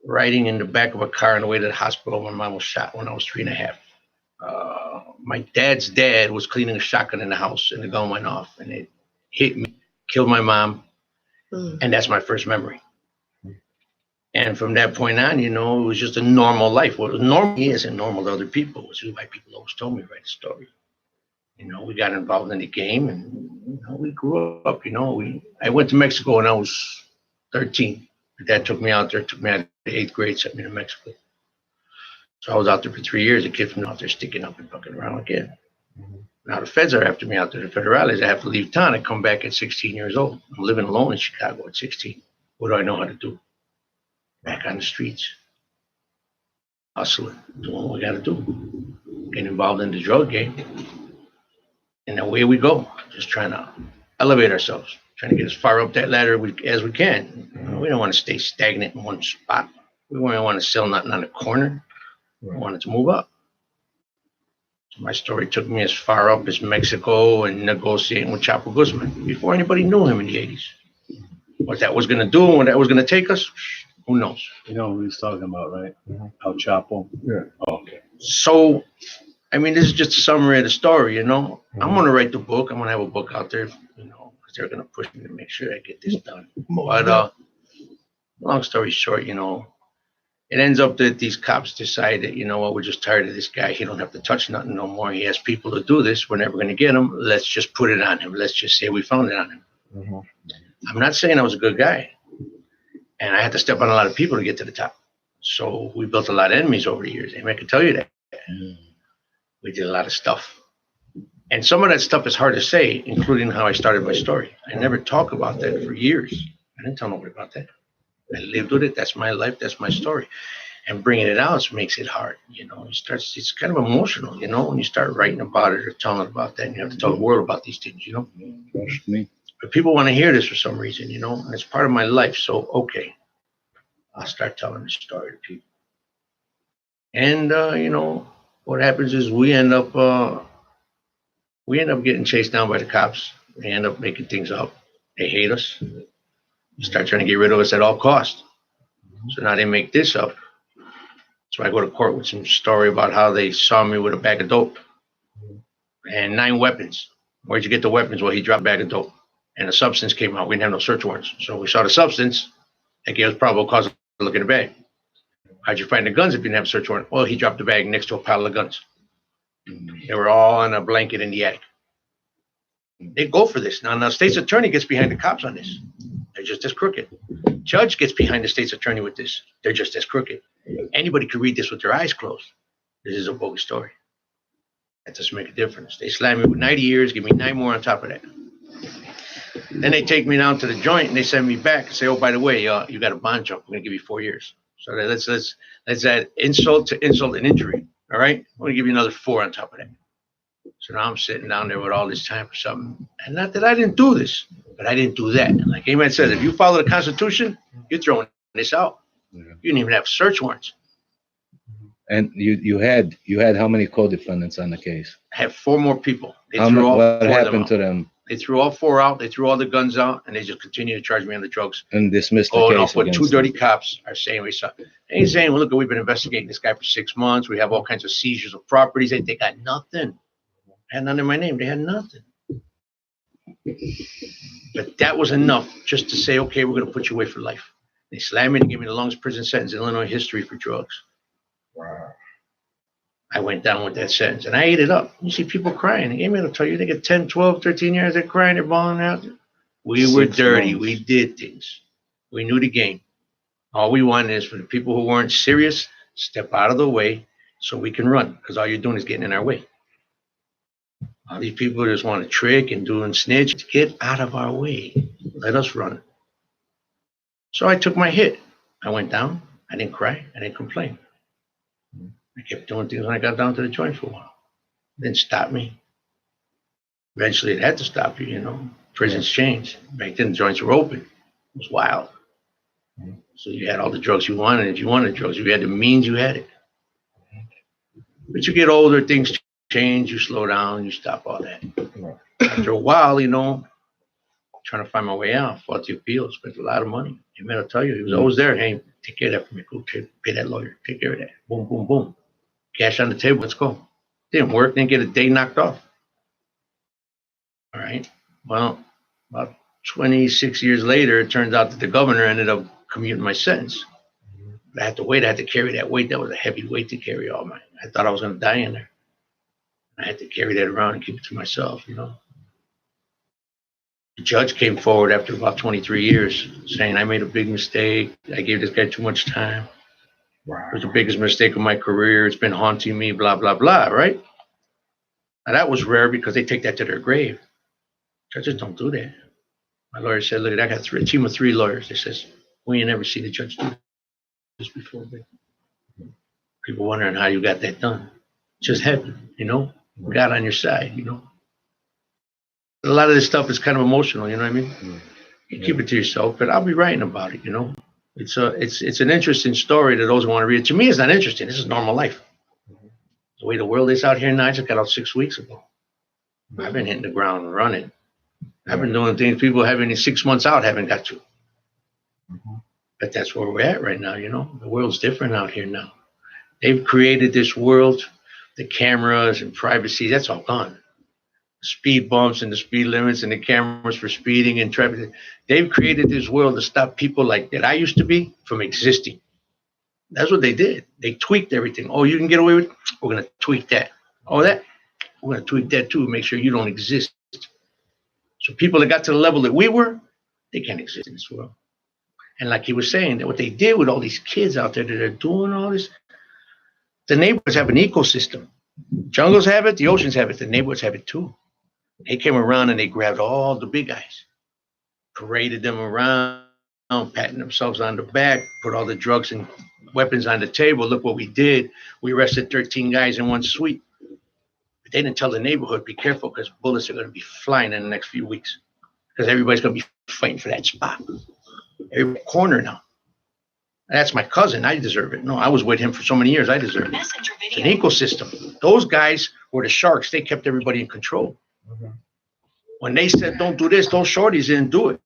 riding in the back of a car on the way to the hospital. My mom was shot when I was 3.5. My dad's dad was cleaning a shotgun in the house, and the gun went off, and it hit me, killed my mom, and that's my first memory. And from that point on, it was just a normal life. What normal isn't normal to other people, which is why people always told me to write a story. We got involved in the game, and we grew up. I went to Mexico when I was 13. My dad took me out there, took me out of the 8th grade, sent me to Mexico. So I was out there for 3 years. The kid from out there sticking up and fucking around again. Now the feds are after me out there. The federales, I have to leave town. I come back at 16 years old. I'm living alone in Chicago at 16. What do I know how to do? Back on the streets. Hustling. Doing what we got to do. Getting involved in the drug game. And away we go. Just trying to elevate ourselves. Trying to get as far up that ladder as we can. We don't want to stay stagnant in one spot. We don't want to sell nothing on the corner. We wanted to move up. My story took me as far up as Mexico and negotiating with Chapo Guzman before anybody knew him in the 80s. What that was going to do and what that was going to take us, who knows? You know who he's talking about, right? El Chapo. Yeah. Oh, okay. So, this is just a summary of the story, I'm going to write the book. I'm going to have a book out there, because they're going to push me to make sure I get this done. But long story short, it ends up that these cops decide that, we're just tired of this guy. He don't have to touch nothing no more. He has people to do this. We're never going to get him. Let's just put it on him. Let's just say we found it on him. I'm not saying I was a good guy. And I had to step on a lot of people to get to the top. So we built a lot of enemies over the years. I can tell you that. We did a lot of stuff. And some of that stuff is hard to say, including how I started my story. I never talk about that for years. I didn't tell nobody about that. I lived with it. That's my life. That's my story. And bringing it out makes it hard. It's kind of emotional, when you start writing about it or telling about that, and you have to tell the world about these things, Trust me. But people want to hear this for some reason, and it's part of my life. So, okay, I'll start telling the story to people. And, what happens is we end up getting chased down by the cops. They end up making things up. They hate us. They start trying to get rid of us at all costs. So now they make this up. So I go to court with some story about how they saw me with a bag of dope and 9 weapons. Where'd you get the weapons? Well, he dropped a bag of dope and the substance came out. We didn't have no search warrants. So we saw the substance. That gave us probable cause to look in the bag. How'd you find the guns if you didn't have a search warrant? Well, he dropped the bag next to a pile of guns. They were all on a blanket in the attic. They go for this. Now, the state's attorney gets behind the cops on this. They're just as crooked. Judge gets behind the state's attorney with this. They're just as crooked. Anybody could read this with their eyes closed. This is a bogus story. That doesn't make a difference. They slam me with 90 years, give me 9 more on top of that. Then they take me down to the joint and they send me back and say, oh, by the way, you got a bond jump. We're going to give you 4 years. So let's add insult to insult and injury. All right? I'm going to give you another 4 on top of that. So now I'm sitting down there with all this time for something. And not that I didn't do this, but I didn't do that. And like Ahmed said, if you follow the Constitution, you're throwing this out. You didn't even have search warrants. And you had how many co-defendants on the case? I have 4 more people. What happened to them? They threw all 4 out. They threw all the guns out, and they just continue to charge me on the drugs. And dismissed the Oh, no, case but 2 against dirty him. cops are saying, they ain't saying, well, look, we've been investigating this guy for 6 months. We have all kinds of seizures of properties. They got nothing. I had none in my name. They had nothing. But that was enough just to say, okay, we're going to put you away for life. They slammed me and gave me the longest prison sentence in Illinois history for drugs. Wow. I went down with that sentence, and I ate it up. You see people crying. They gave me to tell you, they get 10, 12, 13 years. They're crying. They're bawling out. We were 6 dirty. months. We did things. We knew the game. All we wanted is for the people who weren't serious, step out of the way so we can run, because all you're doing is getting in our way. All these people just want to trick and do and snitch. Get out of our way. Let us run. So I took my hit. I went down. I didn't cry. I didn't complain. I kept doing things when I got down to the joint for a while. It didn't stop me. Eventually, it had to stop you, you know. Prisons changed. Back then, the joints were open. It was wild. So you had all the drugs you wanted. If you wanted drugs, if you had the means, you had it. But you get older, things change. You slow down. You stop all that. After a while, you know, trying to find my way out, fought the appeal, spent a lot of money. He meant to tell you, he was always there. Hey, take care of that for me. Go pay that lawyer. Take care of that. Boom, boom, boom. Cash on the table. Let's go. Didn't work. Didn't get a day knocked off. All right. Well, about 26 years later, it turns out that the governor ended up commuting my sentence. I had to wait. I had to carry that weight. That was a heavy weight to carry all mine. I thought I was going to die in there. I had to carry that around and keep it to myself, you know. The judge came forward after about 23 years saying I made a big mistake. I gave this guy too much time. Wow. It was the biggest mistake of my career. It's been haunting me, blah, blah, blah, right? Now, that was rare because they take that to their grave. Judges don't do that. My lawyer said, look, I got a team of 3 lawyers. They says, we ain't never seen a judge do this before. But people wondering how you got that done. It just happened, you know? God on your side, you know? A lot of this stuff is kind of emotional, you know what I mean? You keep it to yourself, but I'll be writing about it, you know? It's an interesting story to those who want to read it. To me, it's not interesting. This is normal life. The way the world is out here now, I just got out 6 weeks ago. I've been hitting the ground running. I've been doing things people having 6 months out haven't got to. But that's where we're at right now, you know? The world's different out here now. They've created this world, the cameras and privacy, that's all gone. The speed bumps and the speed limits and the cameras for speeding and traffic. They've created this world to stop people like that I used to be from existing. That's what they did. They tweaked everything. Oh, you can get away with it? We're going to tweak that. Oh, that? We're going to tweak that too, make sure you don't exist. So people that got to the level that we were, they can't exist in this world. And like he was saying, that what they did with all these kids out there that are doing all this, the neighborhoods have an ecosystem. Jungles have it, the oceans have it, the neighborhoods have it too. They came around and they grabbed all the big guys, paraded them around, patting themselves on the back, put all the drugs and weapons on the table. Look what we did. We arrested 13 guys in one sweep. But they didn't tell the neighborhood, be careful because bullets are going to be flying in the next few weeks because everybody's going to be fighting for that spot. Every corner now. That's my cousin. I deserve it. No, I was with him for so many years. I deserve it. It's an ecosystem. Those guys were the sharks. They kept everybody in control. When they said, don't do this, those shorties didn't do it.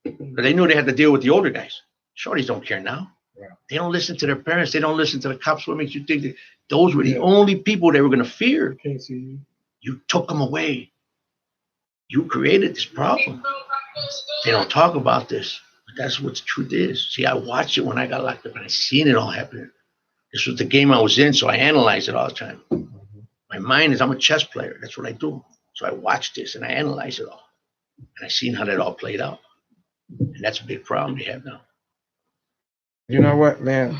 But they knew they had to deal with the older guys. Shorties don't care now. They don't listen to their parents. They don't listen to the cops. What makes you think that those were the only people they were going to fear? You took them away. You created this problem. They don't talk about this. But that's what the truth is. See, I watched it when I got locked up and I seen it all happen. This was the game I was in, so I analyzed it all the time. My mind is, I'm a chess player. That's what I do. So I watched this and I analyzed it all. And I seen how that all played out. And that's a big problem we have now. You know what, man?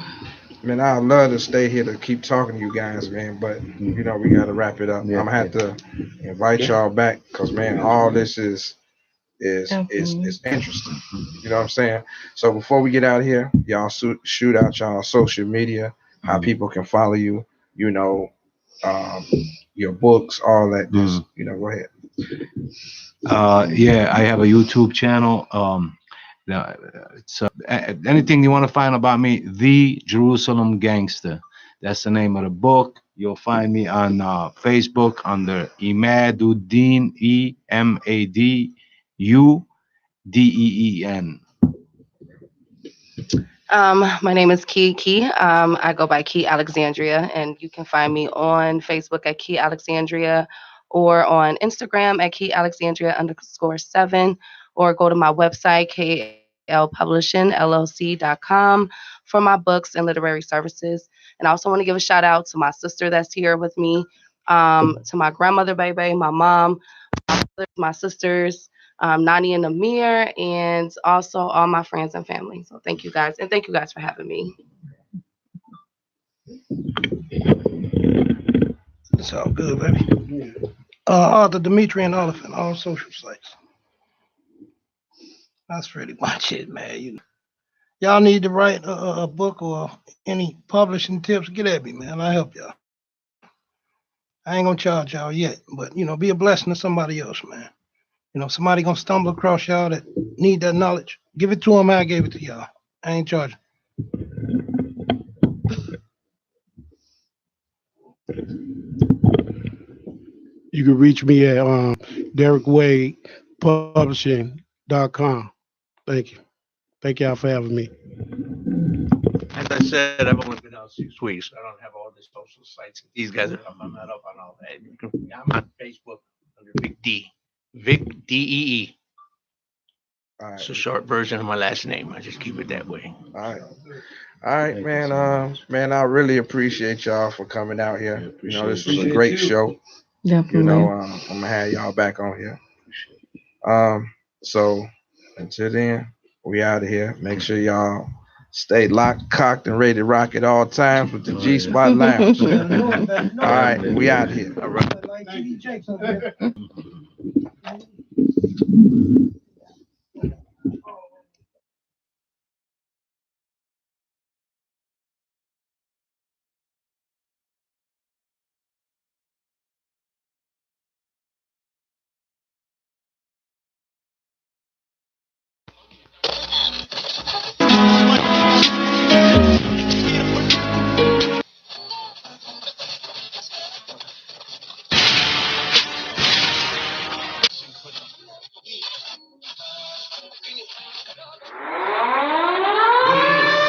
Man, I'd love to stay here to keep talking to you guys, man. But, you know, we got to wrap it up. Yeah. I'm going to have to invite y'all back because, man, all this is interesting. You know what I'm saying? So before we get out of here, y'all shoot out y'all social media, how people can follow you, you know, your books, all that. Just, you know, go ahead. Yeah, I have a YouTube channel. It's anything you want to find about me, The Jerusalem Gangster. That's the name of the book. You'll find me on Facebook under Imaduddin, Emadudeen. My name is Key. I go by Key Alexandria, and you can find me on Facebook at Key Alexandria or on Instagram at Key Alexandria _7, or go to my website, klpublishingllc.com, for my books and literary services. And I also want to give a shout out to my sister that's here with me, to my grandmother, baby, my mom, my sisters, Nani and Amir, and also all my friends and family. So thank you guys, and thank you guys for having me. It's all good, baby. Arthur Dimitri and Oliphant, all social sites. That's pretty much it, man. Y'all need to write a book or any publishing tips, get at me, man. I'll help y'all. I ain't gonna charge y'all yet, but be a blessing to somebody else, man. Somebody gonna stumble across y'all that need that knowledge. Give it to them. I gave it to y'all. I ain't charging. You can reach me at DerekWadePublishing.com. Thank you. Thank y'all for having me. As I said, I've only been out 6 weeks. I don't have all the social sites. These guys are up. I'm not up on all that. I'm on Facebook under Vic D. Vic DEE. All right. It's a short version of my last name. I just keep it that way. All right, man. Man, I really appreciate y'all for coming out here. This was a great show. Definitely. I'm gonna have y'all back on here. So until then, we out of here. Make sure y'all stay locked, cocked, and ready to rock at all times with the G Spot Lounge. All right, we out of here. All right. Like TD Jakes over there.